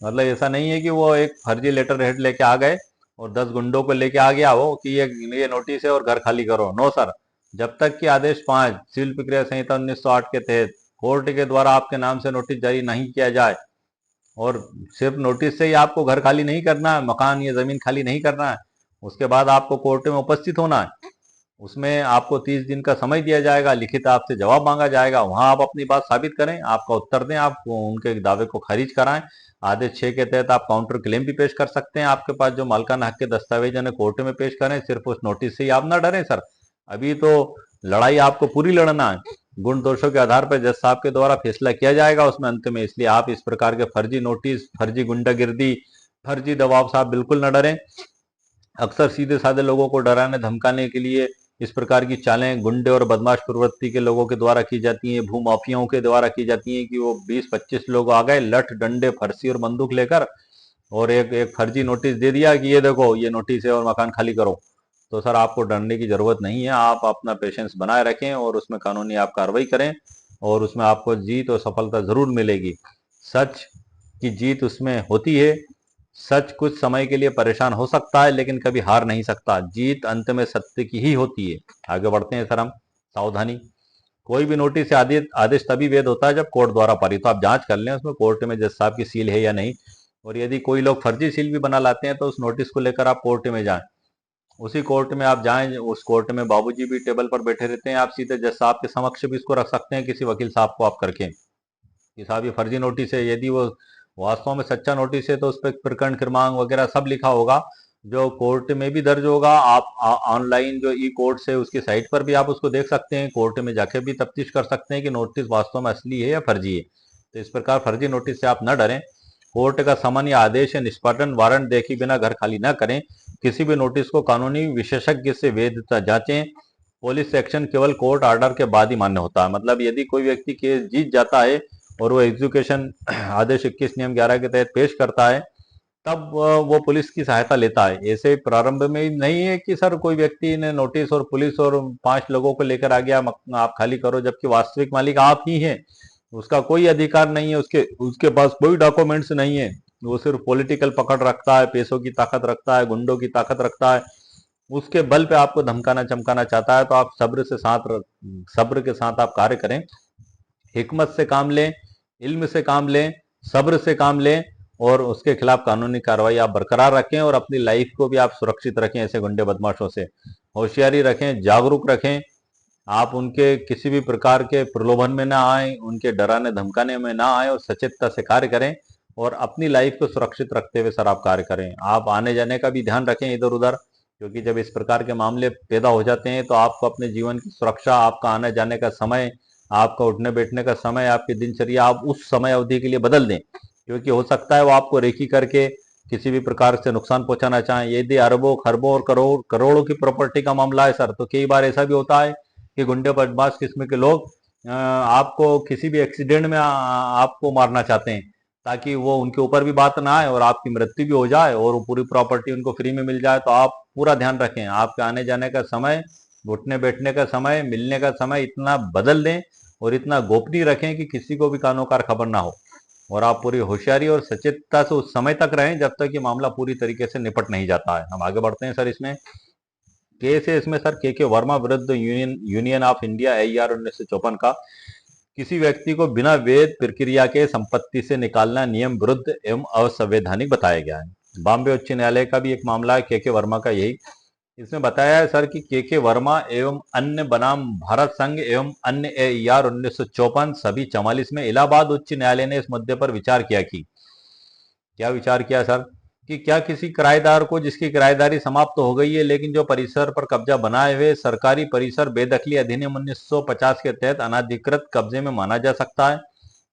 A: मतलब ऐसा नहीं है कि वो एक फर्जी लेटर हेड लेके आ गए और 10 गुंडों को लेके आ गया हो कि ये नोटिस है और घर खाली करो। नो सर, जब तक कि आदेश 5 सिविल प्रक्रिया संहिता 1908 के तहत कोर्ट के द्वारा आपके नाम से नोटिस जारी नहीं किया जाए, और सिर्फ नोटिस से ही आपको घर खाली नहीं करना है, मकान या जमीन खाली नहीं करना है, उसके बाद आपको कोर्ट में उपस्थित होना है। उसमें आपको 30 दिन का समय दिया जाएगा, लिखित आपसे जवाब मांगा जाएगा, वहां आप अपनी बात साबित करें, आपका उत्तर दें, आप उनके दावे को खारिज कराएं। आदेश 6 के तहत आप काउंटर क्लेम भी पेश कर सकते हैं। आपके पास जो मालिकाना हक के दस्तावेज है कोर्ट में पेश करें, सिर्फ उस नोटिस से ही आप ना डरें सर। अभी तो लड़ाई आपको पूरी लड़ना है, गुण दोषों के आधार पर जज साहब के द्वारा फैसला किया जाएगा उसमें अंत में। इसलिए आप इस प्रकार के फर्जी नोटिस, फर्जी गुंडागिर्दी, फर्जी दबाव से आप बिल्कुल न डरें। अक्सर सीधे साधे लोगों को डराने धमकाने के लिए इस प्रकार की चालें गुंडे और बदमाश प्रवृत्ति के लोगों के द्वारा की जाती हैं, भूमाफियाओं के द्वारा की जाती हैं कि वो 20-25 लोग आ गए लठ डंडे फरसी और बंदूक लेकर और एक फर्जी नोटिस दे दिया कि ये देखो ये नोटिस है और मकान खाली करो। तो सर आपको डरने की जरूरत नहीं है। आप अपना पेशेंस बनाए रखें और उसमें कानूनी आप कार्रवाई करें और उसमें आपको जीत और सफलता जरूर मिलेगी। सच की जीत उसमें होती है। सच कुछ समय के लिए परेशान हो सकता है लेकिन कभी हार नहीं सकता। जीत अंत में सत्य की ही होती है। आगे बढ़ते हैं सर हम। सावधानी, कोई भी नोटिस या आदेश आदेश तभी वैध होता है जब कोर्ट द्वारा पारित। तो आप जांच कर लें उसमें कोर्ट में जज साहब की सील है या नहीं। और यदि कोई लोग फर्जी सील भी बना लाते हैं तो उस नोटिस को लेकर आप कोर्ट में जाएं। उसी कोर्ट में आप जाएं, उस कोर्ट में बाबूजी भी टेबल पर बैठे रहते हैं। आप सीधे जज साहब के समक्ष भी इसको रख सकते हैं, किसी वकील साहब को आप करके कि साहब ये फर्जी नोटिस है। यदि वो वास्तव में सच्चा नोटिस है तो उस पर प्रकरण क्रमांक वगैरह सब लिखा होगा जो कोर्ट में भी दर्ज होगा। आप ऑनलाइन जो ई कोर्ट्स है उसकी साइट पर भी आप उसको देख सकते हैं। कोर्ट में जाके भी तफ्तीश कर सकते हैं कि नोटिस वास्तव में असली है या फर्जी है। तो इस प्रकार फर्जी नोटिस से आप न डरें। कोर्ट का समन या आदेश या निष्पादन वारंट देखे बिना घर खाली न करें। किसी भी नोटिस को कानूनी विशेषज्ञ से वैधता जांचें। पुलिस एक्शन केवल कोर्ट ऑर्डर के बाद ही मान्य होता है। मतलब यदि कोई व्यक्ति केस जीत जाता है और वो एग्जीक्यूशन आदेश 21 नियम 11 के तहत पेश करता है तब वो पुलिस की सहायता लेता है। ऐसे प्रारंभ में नहीं है कि सर कोई व्यक्ति ने नोटिस और पुलिस और 5 लोगों को लेकर आ गया आप खाली करो, जबकि वास्तविक मालिक आप ही हैं। उसका कोई अधिकार नहीं है, उसके उसके पास कोई डॉक्यूमेंट्स नहीं है। वो सिर्फ पॉलिटिकल पकड़ रखता है, पैसों की ताकत रखता है, गुंडों की ताकत रखता है। उसके बल पे आपको धमकाना चमकाना चाहता है। तो आप सब्र के साथ आप कार्य करें, हिकमत से काम लें, इल्म से काम लें, सब्र से काम लें और उसके खिलाफ कानूनी कार्रवाई आप बरकरार रखें और अपनी लाइफ को भी आप सुरक्षित रखें ऐसे गुंडे बदमाशों से। होशियारी रखें, जागरूक रखें। आप उनके किसी भी प्रकार के प्रलोभन में ना आए, उनके डराने धमकाने में ना आए और सचेतता से कार्य करें और अपनी लाइफ को सुरक्षित रखते हुए सर आप कार्य करें। आप आने जाने का भी ध्यान रखें इधर उधर, क्योंकि जब इस प्रकार के मामले पैदा हो जाते हैं तो आपको अपने जीवन की सुरक्षा, आपका आने जाने का समय, आपका उठने बैठने का समय, आपकी दिनचर्या आप उस समय अवधि के लिए बदल दें। क्योंकि हो सकता है वो आपको रेकी करके किसी भी प्रकार से नुकसान पहुंचाना चाहें। यदि अरबों खरबों और करोड़ों की प्रॉपर्टी का मामला है सर, तो कई बार ऐसा भी होता है कि गुंडे बदमाश किस्म के लोग आपको किसी भी एक्सीडेंट में आपको मारना चाहते हैं ताकि वो उनके ऊपर भी बात ना आए और आपकी मृत्यु भी हो जाए और वो पूरी प्रॉपर्टी उनको फ्री में मिल जाए। तो आप पूरा ध्यान रखें, आपके आने जाने का समय, उठने बैठने का समय, मिलने का समय इतना बदल दें और इतना गोपनीय रखें कि किसी को भी कानोकार खबर ना हो। और आप पूरी होशियारी और सचेतता से उस समय तक रहें जब तक ये मामला पूरी तरीके से निपट नहीं जाता है। हम आगे बढ़ते हैं सर। इसमें केस है इसमें सर के वर्मा विरुद्ध यूनियन ऑफ इंडिया AER 1954 का। किसी व्यक्ति को बिना वैध प्रक्रिया के संपत्ति से निकालना नियम विरुद्ध एवं असंवैधानिक बताया गया है। बॉम्बे उच्च न्यायालय का भी एक मामला है के वर्मा का यही। इसमें बताया है सर कि के वर्मा एवं अन्य बनाम भारत संघ एवं अन्य AER 1954 सभी 44 में इलाहाबाद उच्च न्यायालय ने इस मुद्दे पर विचार किया कि क्या विचार किया सर कि क्या किसी किराएदार को जिसकी किराएदारी समाप्त हो गई है लेकिन जो परिसर पर कब्जा बनाए हुए सरकारी परिसर बेदखली अधिनियम 1950 के तहत अनाधिकृत कब्जे में माना जा सकता है।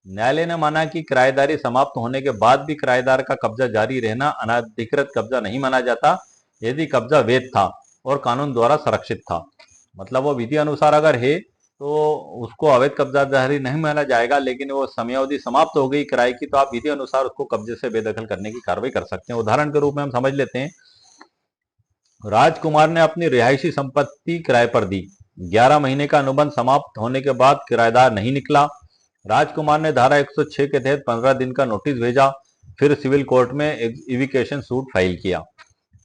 A: न्यायालय ने माना कि किराएदारी समाप्त होने के बाद भी किराएदार का कब्जा जारी रहना अनाधिकृत कब्जा नहीं माना जाता यदि कब्जा वैध था और कानून द्वारा संरक्षित था। मतलब वो विधि अनुसार अगर है तो उसको अवैध कब्जाधारी नहीं माना जाएगा, लेकिन वो समयावधि समाप्त हो गई किराए की तो आप विधि अनुसार उसको कब्जे से बेदखल करने की कार्रवाई कर सकते हैं। उदाहरण के रूप में हम समझ लेते हैं, राजकुमार ने अपनी रिहायशी संपत्ति किराए पर दी। 11 महीने का अनुबंध समाप्त होने के बाद किराएदार नहीं निकला। राजकुमार ने धारा 106 के तहत 15 दिन का नोटिस भेजा, फिर सिविल कोर्ट में इविक्शन सूट फाइल किया।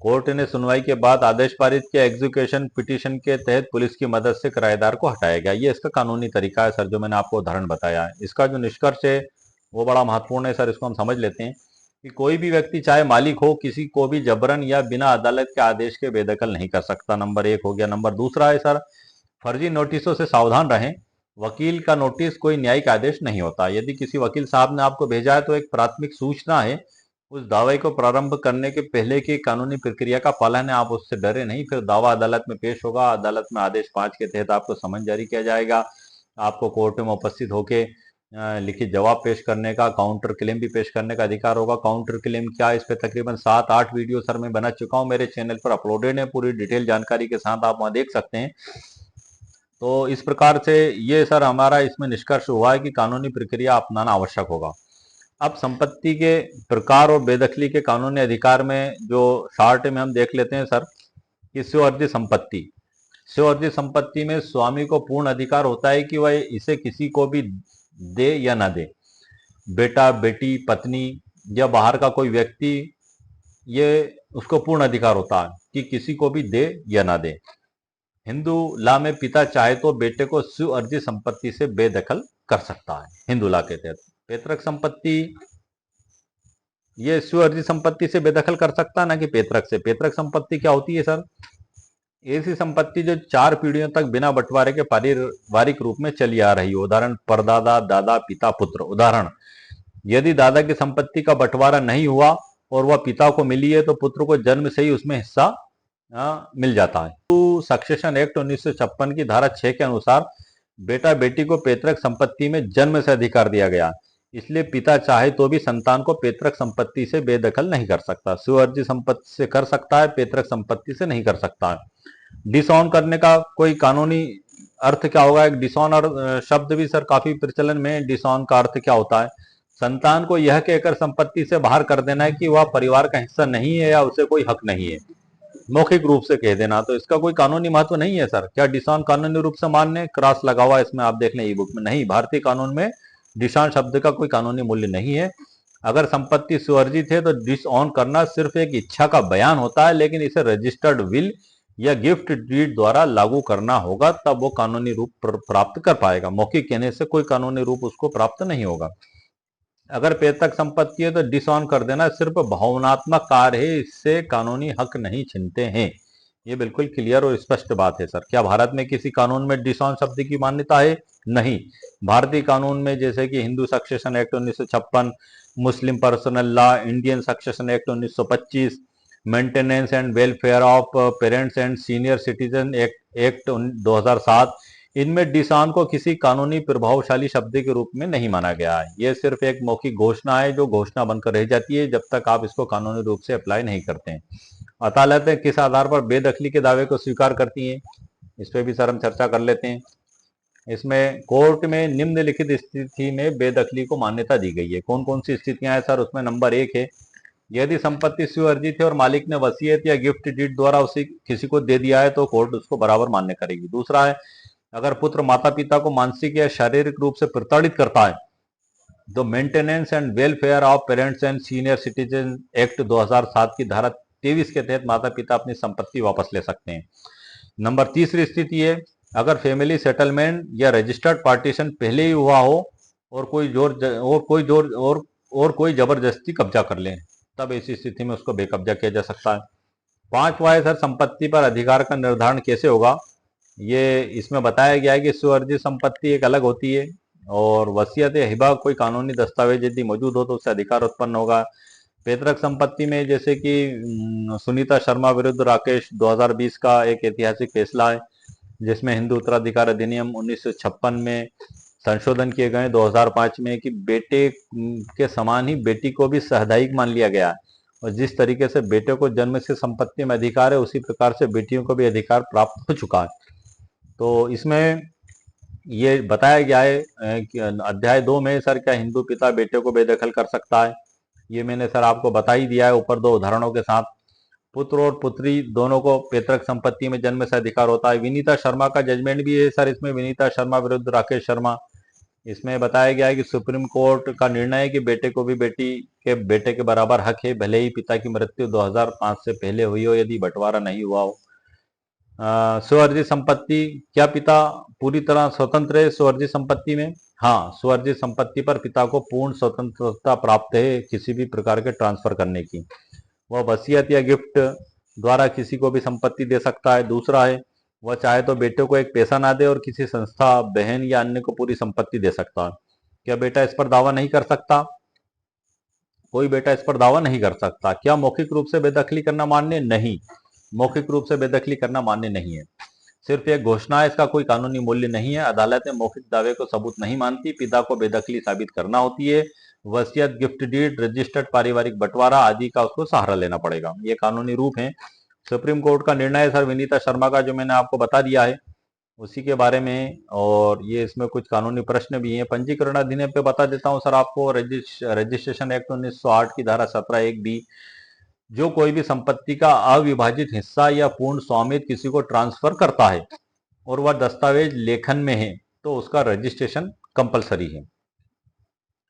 A: कोर्ट ने सुनवाई के बाद आदेश पारित किया। एग्जीक्यूशन पिटीशन के तहत पुलिस की मदद से किराएदार को हटाया गया। ये इसका कानूनी तरीका है सर, जो मैंने आपको उदाहरण बताया है। इसका जो निष्कर्ष है वो बड़ा महत्वपूर्ण है सर, इसको हम समझ लेते हैं कि कोई भी व्यक्ति चाहे मालिक हो किसी को भी जबरन या बिना अदालत के आदेश के बेदखल नहीं कर सकता। नंबर 1 हो गया। नंबर दूसरा है सर, फर्जी नोटिसों से सावधान रहें। वकील का नोटिस कोई न्यायिक आदेश नहीं होता। यदि किसी वकील साहब ने आपको भेजा है तो एक प्राथमिक सूचना है। उस दावे को प्रारंभ करने के पहले की कानूनी प्रक्रिया का पालन है। आप उससे डरे नहीं। फिर दावा अदालत में पेश होगा। अदालत में आदेश 5 के तहत आपको समन जारी किया जाएगा। आपको कोर्ट में उपस्थित होके लिखित जवाब पेश करने का, काउंटर क्लेम भी पेश करने का अधिकार होगा। काउंटर क्लेम क्या है, इस पे तकरीबन 7-8 वीडियो सर मैं बना चुका हूँ, मेरे चैनल पर अपलोडेड है, पूरी डिटेल जानकारी के साथ आप वहां देख सकते हैं। तो इस प्रकार से ये सर हमारा इसमें निष्कर्ष हुआ है कि कानूनी प्रक्रिया अपनाना आवश्यक होगा। अब संपत्ति के प्रकार और बेदखली के कानूनी अधिकार में जो शॉर्ट में हम देख लेते हैं सर। कि स्वर्जित संपत्ति, स्वर्जित संपत्ति में स्वामी को पूर्ण अधिकार होता है कि वह इसे किसी को भी दे या ना दे। बेटा, बेटी, पत्नी या बाहर का कोई व्यक्ति, ये उसको पूर्ण अधिकार होता है कि किसी को भी दे या ना दे। हिंदू लॉ में पिता चाहे तो बेटे को सुअर्जित संपत्ति से बेदखल कर सकता है। हिंदू लॉ के तहत पैतृक संपत्ति, ये सुअर्जित संपत्ति से बेदखल कर सकता है ना कि पैतृक से। पैतृक संपत्ति क्या होती है सर? ऐसी संपत्ति जो 4 पीढ़ियों तक बिना बंटवारे के पारिवारिक रूप में चली आ रही हो। उदाहरण परदादा, दादा, पिता, पुत्र। उदाहरण, यदि दादा की संपत्ति का बंटवारा नहीं हुआ और वह पिता को मिली है तो पुत्र को जन्म से ही उसमें हिस्सा मिल जाता है। तो सक्सेशन एक्ट 1956 की धारा 6 के अनुसार बेटा बेटी को पैतृक संपत्ति में जन्म से अधिकार दिया गया, इसलिए पिता चाहे तो भी संतान को पैतृक संपत्ति से बेदखल नहीं कर सकता। सुअर्जित संपत्ति से कर सकता है, पैतृक संपत्ति से नहीं कर सकता है। डिसऑन करने का कोई कानूनी अर्थ क्या होगा? एक डिसऑन शब्द भी सर काफी प्रचलन में। डिसऑन का अर्थ क्या होता है? संतान को यह कहकर संपत्ति से बाहर कर देना है कि वह परिवार का हिस्सा नहीं है या उसे कोई हक नहीं है, मौखिक रूप से कह देना। तो इसका कोई कानूनी महत्व नहीं है सर। क्या डिसऑन कानूनी रूप से मान्य? क्रॉस लगा हुआ इसमें, आप देख लें ई बुक में। नहीं, भारतीय कानून में डिसऑन शब्द का कोई कानूनी मूल्य नहीं है। अगर संपत्ति सुअर्जित है तो डिसऑन करना सिर्फ एक इच्छा का बयान होता है, लेकिन इसे रजिस्टर्ड विल या गिफ्ट डीड द्वारा लागू करना होगा, तब वो कानूनी रूप प्राप्त कर पाएगा। मौखिक कहने से कोई कानूनी रूप उसको प्राप्त नहीं होगा। अगर पैतृक संपत्ति है तो डिसऑन कर देना सिर्फ भावनात्मक कार्य है, इससे कानूनी हक नहीं छीनते हैं। ये बिल्कुल क्लियर और स्पष्ट बात है सर। क्या भारत में किसी कानून में डिसऑन शब्द की मान्यता है? नहीं। भारतीय कानून में जैसे कि Hindu succession act 1956, Muslim personal law, Indian succession act 1925, maintenance and welfare of parents and senior citizen act 2007, इनमें डिसऑन को किसी कानूनी प्रभावशाली शब्द के रूप में नहीं माना गया है। यह सिर्फ एक मौखिक घोषणा है जो घोषणा बनकर रह जाती है जब तक आप इसको कानूनी रूप से अप्लाई नहीं करते हैं। अदालतें किस आधार पर बेदखली के दावे को स्वीकार करती हैं, इस पर भी सर हम चर्चा कर लेते हैं। इसमें कोर्ट में निम्नलिखित स्थिति में बेदखली को मान्यता दी गई है। कौन कौन सी स्थितियां हैं सर? उसमें नंबर 1 है, यदि संपत्ति सुअर्जित है और मालिक ने वसीयत या गिफ्ट डीड द्वारा उसे किसी को दे दिया है तो कोर्ट उसको बराबर मान्य करेगी। दूसरा है, अगर पुत्र माता पिता को मानसिक या शारीरिक रूप से प्रताड़ित करता है तो maintenance and welfare of parents and senior citizen act 2007 की धारा 23 के तहत माता पिता अपनी संपत्ति वापस ले सकते हैं। नंबर तीसरी स्थिति है, अगर फैमिली सेटलमेंट या रजिस्टर्ड पार्टीशन पहले ही हुआ हो और कोई जबरदस्ती कब्जा कर ले, तब ऐसी स्थिति में उसको बेकब्जा किया जा सकता है। 5वां है सर, संपत्ति पर अधिकार का निर्धारण कैसे होगा? ये इसमें बताया गया है कि सुअर्जित संपत्ति एक अलग होती है और वसीयत या हिबा कोई कानूनी दस्तावेज यदि मौजूद हो तो उससे अधिकार उत्पन्न होगा। पैतृक संपत्ति में जैसे कि सुनीता शर्मा विरुद्ध राकेश 2020 का एक ऐतिहासिक फैसला है, जिसमें हिंदू उत्तराधिकार अधिनियम 1956 में संशोधन किए गए 2005 में कि बेटे के समान ही बेटी को भी सहदायिक मान लिया गया है और जिस तरीके से बेटे को जन्म से संपत्ति में अधिकार है उसी प्रकार से बेटियों को भी अधिकार प्राप्त हो चुका है। तो इसमें ये बताया गया है कि अध्याय 2 में सर, क्या हिंदू पिता बेटे को बेदखल कर सकता है? ये मैंने सर आपको बता ही दिया है ऊपर 2 उदाहरणों के साथ। पुत्र और पुत्री दोनों को पैतृक संपत्ति में जन्म से अधिकार होता है। विनीता शर्मा का जजमेंट भी है सर इसमें, विनीता शर्मा विरुद्ध राकेश शर्मा। इसमें बताया गया है कि सुप्रीम कोर्ट का निर्णय है कि बेटे को भी बेटे के बराबर हक है, भले ही पिता की मृत्यु 2005 से पहले हुई हो, यदि बंटवारा नहीं हुआ हो। सुअर्जित संपत्ति, क्या पिता पूरी तरह स्वतंत्र है सुअर्जित संपत्ति में? हाँ, सुअर्जित संपत्ति पर पिता को पूर्ण स्वतंत्रता प्राप्त है किसी भी प्रकार के ट्रांसफर करने की। वह वसीयत या गिफ्ट द्वारा किसी को भी संपत्ति दे सकता है। दूसरा है, वह चाहे तो बेटे को एक पैसा ना दे और किसी संस्था, बहन या अन्य को पूरी संपत्ति दे सकता है। क्या बेटा इस पर दावा नहीं कर सकता? कोई बेटा इस पर दावा नहीं कर सकता। क्या मौखिक रूप से बेदखली करना मान्य? नहीं, मौखिक रूप से बेदखली करना मान्य नहीं है, सिर्फ एक घोषणा है, इसका कोई कानूनी मूल्य नहीं है। अदालतें मौखिक दावे को सबूत नहीं मानती, पिता को बेदखली साबित करना होती है। वसीयत, गिफ्ट डीड, रजिस्टर्ड पारिवारिक बंटवारा आदि का उसको सहारा लेना पड़ेगा, ये कानूनी रूप है। सुप्रीम कोर्ट का निर्णय है सर विनीता शर्मा का, जो मैंने आपको बता दिया है उसी के बारे में, और ये इसमें कुछ कानूनी प्रश्न भी हैं। पंजीकरण अधिनियम पे बता देता हूं सर आपको। रजिस्ट्रेशन एक्ट 1908 की धारा 17(1)(b जो कोई भी संपत्ति का अविभाजित हिस्सा या पूर्ण स्वामित्व किसी को ट्रांसफर करता है और वह दस्तावेज लेखन में है तो उसका रजिस्ट्रेशन कंपलसरी है।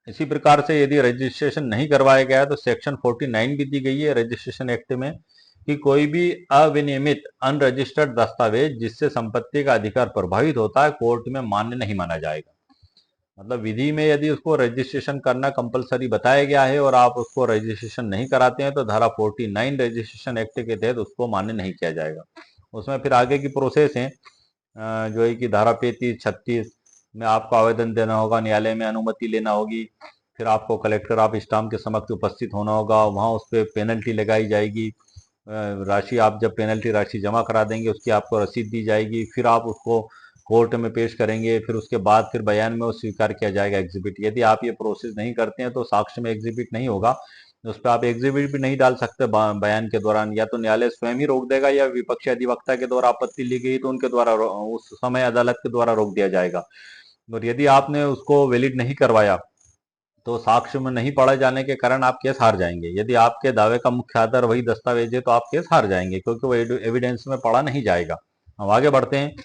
A: इसी प्रकार से यदि रजिस्ट्रेशन नहीं करवाया गया है तो सेक्शन 49 भी दी गई है रजिस्ट्रेशन एक्ट में कि कोई भी अविनियमित अनरजिस्टर्ड दस्तावेज जिससे संपत्ति का अधिकार प्रभावित होता है कोर्ट में मान्य नहीं माना जाएगा। मतलब विधि में यदि उसको रजिस्ट्रेशन करना कंपलसरी बताया गया है और आप उसको रजिस्ट्रेशन नहीं कराते हैं तो धारा 49 रजिस्ट्रेशन एक्ट के तहत उसको मान्य नहीं किया जाएगा। उसमें फिर आगे की प्रोसेस है जो है कि धारा 35-36 में आपको आवेदन देना होगा, न्यायालय में अनुमति लेना होगी, फिर आपको कलेक्टर ऑफ स्टाम्प के समक्ष उपस्थित होना होगा, वहाँ उस पर पेनल्टी लगाई जाएगी, राशि आप जब पेनल्टी राशि जमा करा देंगे उसकी आपको रसीद दी जाएगी, फिर आप उसको कोर्ट में पेश करेंगे, फिर उसके बाद फिर बयान में वो स्वीकार किया जाएगा एग्जिबिट। यदि आप ये प्रोसेस नहीं करते हैं तो साक्ष्य में एग्जिबिट नहीं होगा, उस पर आप एग्जिबिट भी नहीं डाल सकते बयान के दौरान, या तो न्यायालय स्वयं ही रोक देगा या विपक्षी अधिवक्ता के द्वारा आपत्ति ली गई तो उनके द्वारा उस समय अदालत के द्वारा रोक दिया जाएगा। और यदि आपने उसको वैलिड नहीं करवाया तो साक्ष्य में नहीं पढ़े जाने के कारण आप केस हार जाएंगे। यदि आपके दावे का मुख्य आधार वही दस्तावेज है तो आप केस हार जाएंगे क्योंकि वो एविडेंस में पढ़ा नहीं जाएगा। हम आगे बढ़ते हैं।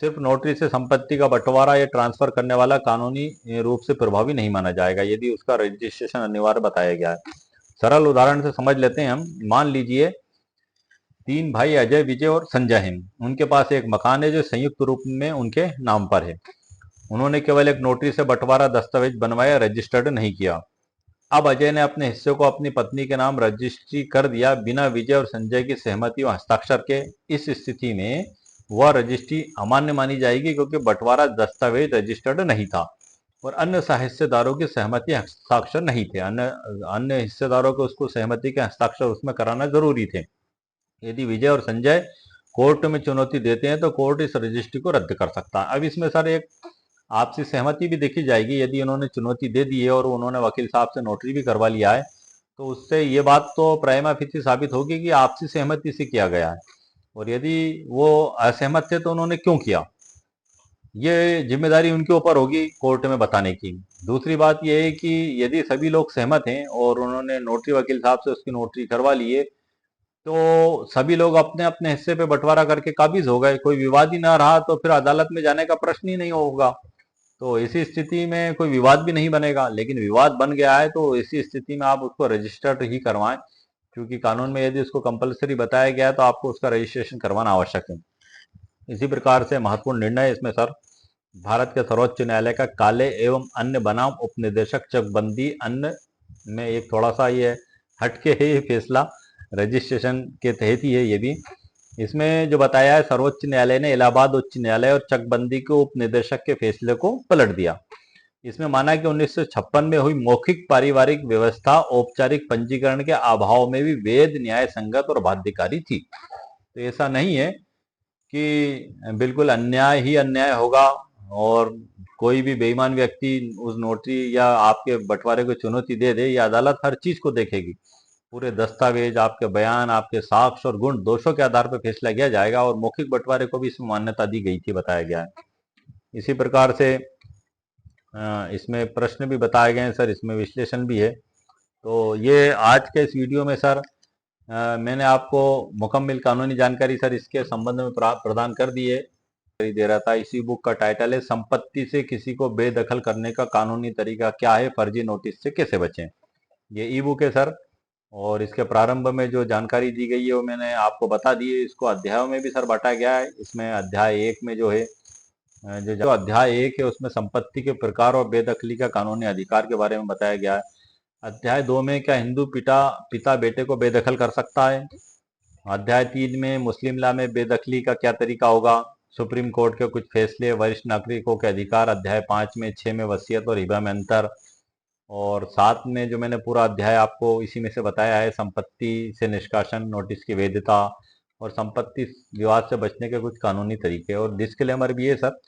A: सिर्फ नोटरी से संपत्ति का बंटवारा या ट्रांसफर करने वाला कानूनी रूप से प्रभावी नहीं माना जाएगा यदि उसका रजिस्ट्रेशन अनिवार्य बताया गया है। सरल उदाहरण से समझ लेते हैं हम। मान लीजिए 3 भाई अजय, विजय और संजय हैं। उनके पास एक मकान है जो संयुक्त रूप में उनके नाम पर है। उन्होंने केवल एक नोटरी से बंटवारा दस्तावेज बनवाया, रजिस्टर्ड नहीं किया। अब अजय ने अपने हिस्से को अपनी पत्नी के नाम रजिस्ट्री कर दिया बिना विजय और संजय की सहमति और हस्ताक्षर के। इस स्थिति में वह रजिस्ट्री अमान्य मानी जाएगी क्योंकि बंटवारा दस्तावेज रजिस्टर्ड नहीं था और अन्य हिस्सेदारों की सहमति हस्ताक्षर नहीं थे। अन्य अन्य हिस्सेदारों को उसको सहमति के हस्ताक्षर उसमें कराना जरूरी थे। यदि विजय और संजय कोर्ट में चुनौती देते हैं तो कोर्ट इस रजिस्ट्री को रद्द कर सकता है। अब इसमें सर एक आपसी सहमति भी देखी जाएगी। यदि उन्होंने चुनौती दे दी है और उन्होंने वकील साहब से नोटरी भी करवा लिया है तो उससे ये बात तो प्राइमा फेसी साबित होगी कि आपसी सहमति से किया गया है। और यदि वो असहमत थे तो उन्होंने क्यों किया, ये जिम्मेदारी उनके ऊपर होगी कोर्ट में बताने की। दूसरी बात यह है कि यदि सभी लोग सहमत हैं और उन्होंने नोटरी वकील साहब से उसकी नोटरी करवा ली है तो सभी लोग अपने अपने हिस्से पे बंटवारा करके काबिज हो गए, कोई विवाद ही ना रहा तो फिर अदालत में जाने का प्रश्न ही नहीं होगा। तो इसी स्थिति में कोई विवाद भी नहीं बनेगा। लेकिन विवाद बन गया है तो इसी स्थिति में आप उसको रजिस्टर्ड ही करवाएं, क्योंकि कानून में यदि उसको कंपलसरी बताया गया है तो आपको उसका रजिस्ट्रेशन करवाना आवश्यक है। इसी प्रकार से महत्वपूर्ण निर्णय इसमें सर भारत के सर्वोच्च न्यायालय का काले एवं अन्य बनाम उपनिदेशक चकबंदी अन्य में एक थोड़ा सा ये हटके है, ये फैसला रजिस्ट्रेशन के तहत ही है। ये भी इसमें जो बताया है, सर्वोच्च न्यायालय ने इलाहाबाद उच्च न्यायालय और चकबंदी के उपनिदेशक के फैसले को पलट दिया। इसमें माना कि 1956 में हुई मौखिक पारिवारिक व्यवस्था औपचारिक पंजीकरण के अभाव में भी वैध, न्याय संगत और बाध्यकारी थी। तो ऐसा नहीं है कि बिल्कुल अन्याय ही अन्याय होगा और कोई भी बेईमान व्यक्ति उस नोटरी या आपके बंटवारे को चुनौती दे दे। या अदालत हर चीज को देखेगी, पूरे दस्तावेज, आपके बयान, आपके साक्ष्य और गुण दोषों के आधार पर फैसला किया जाएगा और मौखिक बंटवारे को भी इसमें मान्यता दी गई थी, बताया गया है। इसी प्रकार से इसमें प्रश्न भी बताए गए हैं सर, इसमें विश्लेषण भी है। तो ये आज के इस वीडियो में सर मैंने आपको मुकम्मल कानूनी जानकारी सर इसके संबंध में प्रदान कर दी है। दे रहा था। इसी बुक का टाइटल है संपत्ति से किसी को बेदखल करने का कानूनी तरीका क्या है, फर्जी नोटिस से कैसे बचें। ये ई बुक है सर और इसके प्रारंभ में जो जानकारी दी गई है वो मैंने आपको बता दी है। इसको अध्यायों में भी सर बांटा गया है। इसमें अध्याय 1 में जो है जो अध्याय 1 है उसमें संपत्ति के प्रकार और बेदखली का कानूनी अधिकार के बारे में बताया गया है। अध्याय 2 में क्या हिंदू पिता बेटे को बेदखल कर सकता है। अध्याय 3 में मुस्लिम लॉ में बेदखली का क्या तरीका होगा, सुप्रीम कोर्ट के कुछ फैसले, वरिष्ठ नागरिकों के अधिकार। अध्याय 5 में 6 में वसीयत और हिबा में अंतर। और 7 में जो मैंने पूरा अध्याय आपको इसी में से बताया है, संपत्ति से निष्कासन, नोटिस की वैधता और संपत्ति विवाद से बचने के कुछ कानूनी तरीके। और डिस्क्लेमर भी है सर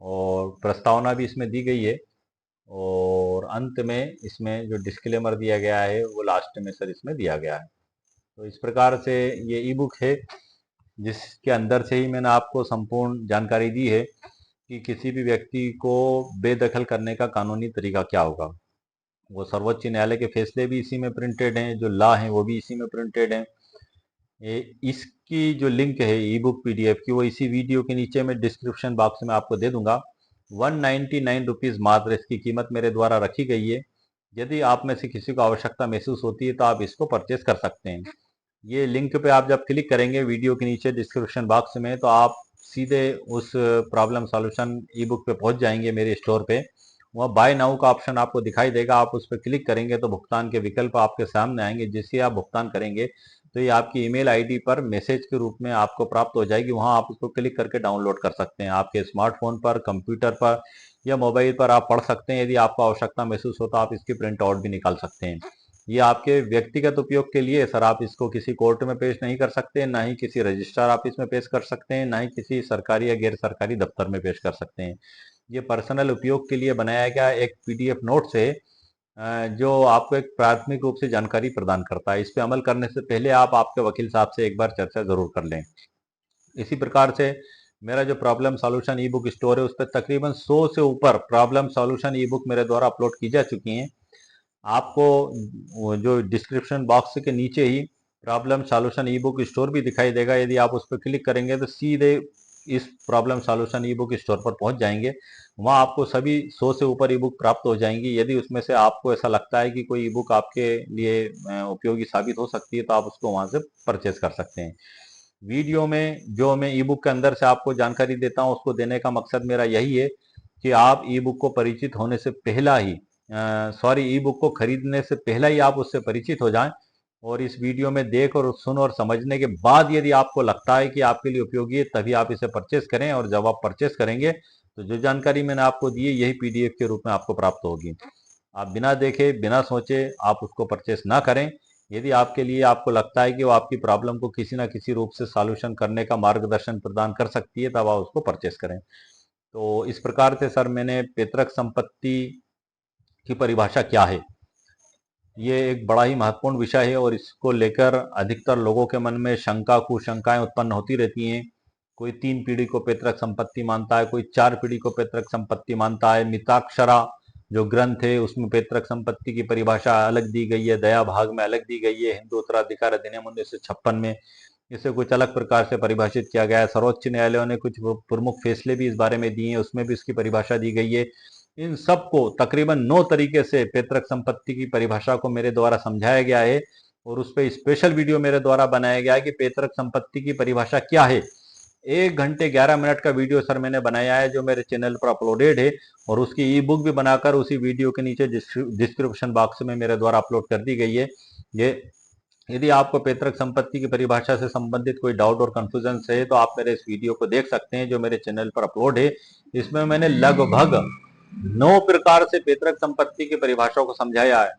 A: और प्रस्तावना भी इसमें दी गई है। और अंत में इसमें जो डिस्क्लेमर दिया गया है वो लास्ट में सर इसमें दिया गया है। तो इस प्रकार से ये ई बुक है जिसके अंदर से ही मैंने आपको संपूर्ण जानकारी दी है कि किसी भी व्यक्ति को बेदखल करने का कानूनी तरीका क्या होगा। वो सर्वोच्च न्यायालय के फैसले भी इसी में प्रिंटेड हैं, जो लॉ हैं वो भी इसी में प्रिंटेड हैं। इसकी जो लिंक है ई बुक PDF की, वो इसी वीडियो के नीचे मैं डिस्क्रिप्शन बॉक्स में आपको दे दूंगा। 199 रुपीज़ मात्र इसकी कीमत मेरे द्वारा रखी गई है। यदि आप में से किसी को आवश्यकता महसूस होती है तो आप इसको परचेज कर सकते हैं। ये लिंक पे आप जब क्लिक करेंगे वीडियो के नीचे डिस्क्रिप्शन बॉक्स में, तो आप सीधे उस प्रॉब्लम सॉल्यूशन ई बुक पे पहुंच जाएंगे, मेरे स्टोर पे। वहाँ बाय नाउ का ऑप्शन आपको दिखाई देगा, आप उस पर क्लिक करेंगे तो भुगतान के विकल्प आपके सामने आएंगे। जिससे आप भुगतान करेंगे तो ये आपकी ईमेल आईडी पर मैसेज के रूप में आपको प्राप्त हो जाएगी। वहाँ आप उसको क्लिक करके डाउनलोड कर सकते हैं। आपके स्मार्टफोन पर, कंप्यूटर पर या मोबाइल पर आप पढ़ सकते हैं। यदि आपको आवश्यकता महसूस हो तो आप इसकी प्रिंट आउट भी निकाल सकते हैं। ये आपके व्यक्तिगत उपयोग के लिए सर, आप इसको किसी कोर्ट में पेश नहीं कर सकते, ना ही किसी रजिस्ट्रार ऑफिस में पेश कर सकते हैं, ना ही किसी सरकारी या गैर सरकारी दफ्तर में पेश कर सकते हैं। ये पर्सनल उपयोग के लिए बनाया गया एक PDF नोट्स है, जो आपको एक प्राथमिक रूप से जानकारी प्रदान करता है। इस पे अमल करने से पहले आप आपके वकील साहब से एक बार चर्चा जरूर कर लें। इसी प्रकार से मेरा जो problem solution e book store है, उस पर तकरीबन 100 से ऊपर प्रॉब्लम सॉल्यूशन ई बुक मेरे द्वारा अपलोड की जा चुकी हैं। आपको जो डिस्क्रिप्शन बॉक्स के नीचे ही problem solution e book store भी दिखाई देगा। यदि आप उस पर क्लिक करेंगे तो सीधे इस problem solution e book store पर पहुंच जाएंगे। वहां आपको सभी 100 से ऊपर ई बुक प्राप्त हो जाएंगी। यदि उसमें से आपको ऐसा लगता है कि कोई ई बुक आपके लिए उपयोगी साबित हो सकती है, तो आप उसको वहां से परचेज कर सकते हैं। वीडियो में जो मैं ई बुक के अंदर से आपको जानकारी देता हूं, उसको देने का मकसद मेरा यही है कि आप ई बुक को परिचित होने से पहला ही ई बुक को खरीदने से पहला ही आप उससे परिचित हो जाएं। और इस वीडियो में देख और सुन और समझने के बाद यदि आपको लगता है कि आपके लिए उपयोगी है, तभी आप इसे परचेस करें। और जब आप परचेस करेंगे तो जो जानकारी मैंने आपको दी है, यही PDF के रूप में आपको प्राप्त होगी। आप बिना देखे, बिना सोचे आप उसको परचेस ना करें। यदि आपके लिए, आपको लगता है कि वो आपकी प्रॉब्लम को किसी ना किसी रूप से सॉल्यूशन करने का मार्गदर्शन प्रदान कर सकती है, तब आप उसको परचेस करें। तो इस प्रकार से सर, मैंने पैतृक संपत्ति की परिभाषा क्या है, ये एक बड़ा ही महत्वपूर्ण विषय है। और इसको लेकर अधिकतर लोगों के मन में शंका, कुशंकाएं उत्पन्न होती रहती हैं। कोई 3 पीढ़ी को पैतृक संपत्ति मानता है, कोई 4 पीढ़ी को पैतृक संपत्ति मानता है। मिताक्षरा जो ग्रंथ है, उसमें पैतृक संपत्ति की परिभाषा अलग दी गई है, दया भाग में अलग दी गई है, हिंदू उत्तराधिकार अधिनियम 1956 में इसे कुछ अलग प्रकार से परिभाषित किया गया है। सर्वोच्च न्यायालय ने कुछ प्रमुख फैसले भी इस बारे में दिए हैं, उसमें भी इसकी परिभाषा दी गई है। इन सबको तकरीबन 9 तरीके से पैतृक संपत्ति की परिभाषा को मेरे द्वारा समझाया गया है। और उस पर स्पेशल वीडियो मेरे द्वारा बनाया गया है कि पैतृक संपत्ति की परिभाषा क्या है। 1 घंटे 11 मिनट का वीडियो सर मैंने बनाया है, जो मेरे चैनल पर अपलोडेड है। और उसकी ई बुक भी बनाकर उसी वीडियो के नीचे डिस्क्रिप्शन बॉक्स में मेरे द्वारा अपलोड कर दी गई है। ये यदि आपको पैतृक संपत्ति की परिभाषा से संबंधित कोई डाउट और कंफ्यूजन है, तो आप मेरे इस वीडियो को देख सकते हैं, जो मेरे चैनल पर अपलोड है। इसमें मैंने लगभग 9 प्रकार से पैतृक संपत्ति की परिभाषा को समझाया है।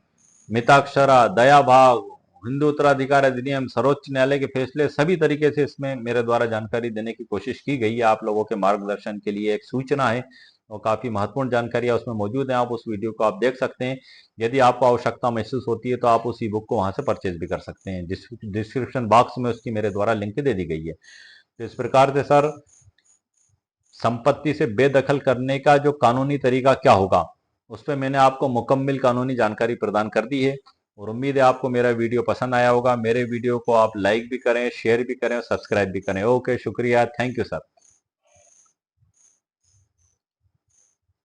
A: मिताक्षरा, दया भाग, हिंदू उत्तराधिकार अधिनियम, सर्वोच्च न्यायालय के फैसले, सभी तरीके से इसमें मेरे द्वारा जानकारी देने की कोशिश की गई है। आप लोगों के मार्गदर्शन के लिए एक सूचना है और काफी महत्वपूर्ण जानकारियां उसमें मौजूद है। आप उस वीडियो को आप देख सकते हैं। यदि आपको आवश्यकता महसूस होती है तो आप उस ई बुक को वहां से परचेज भी कर सकते हैं। डिस्क्रिप्शन बॉक्स में उसकी मेरे द्वारा लिंक दे दी गई है। तो इस प्रकार से सर, संपत्ति से बेदखल करने का जो कानूनी तरीका क्या होगा, उस पर मैंने आपको मुकम्मल कानूनी जानकारी प्रदान कर दी है। और उम्मीद है आपको मेरा वीडियो पसंद आया होगा। मेरे वीडियो को आप लाइक भी करें, शेयर भी करें और सब्सक्राइब भी करें। ओके, शुक्रिया, थैंक यू सर।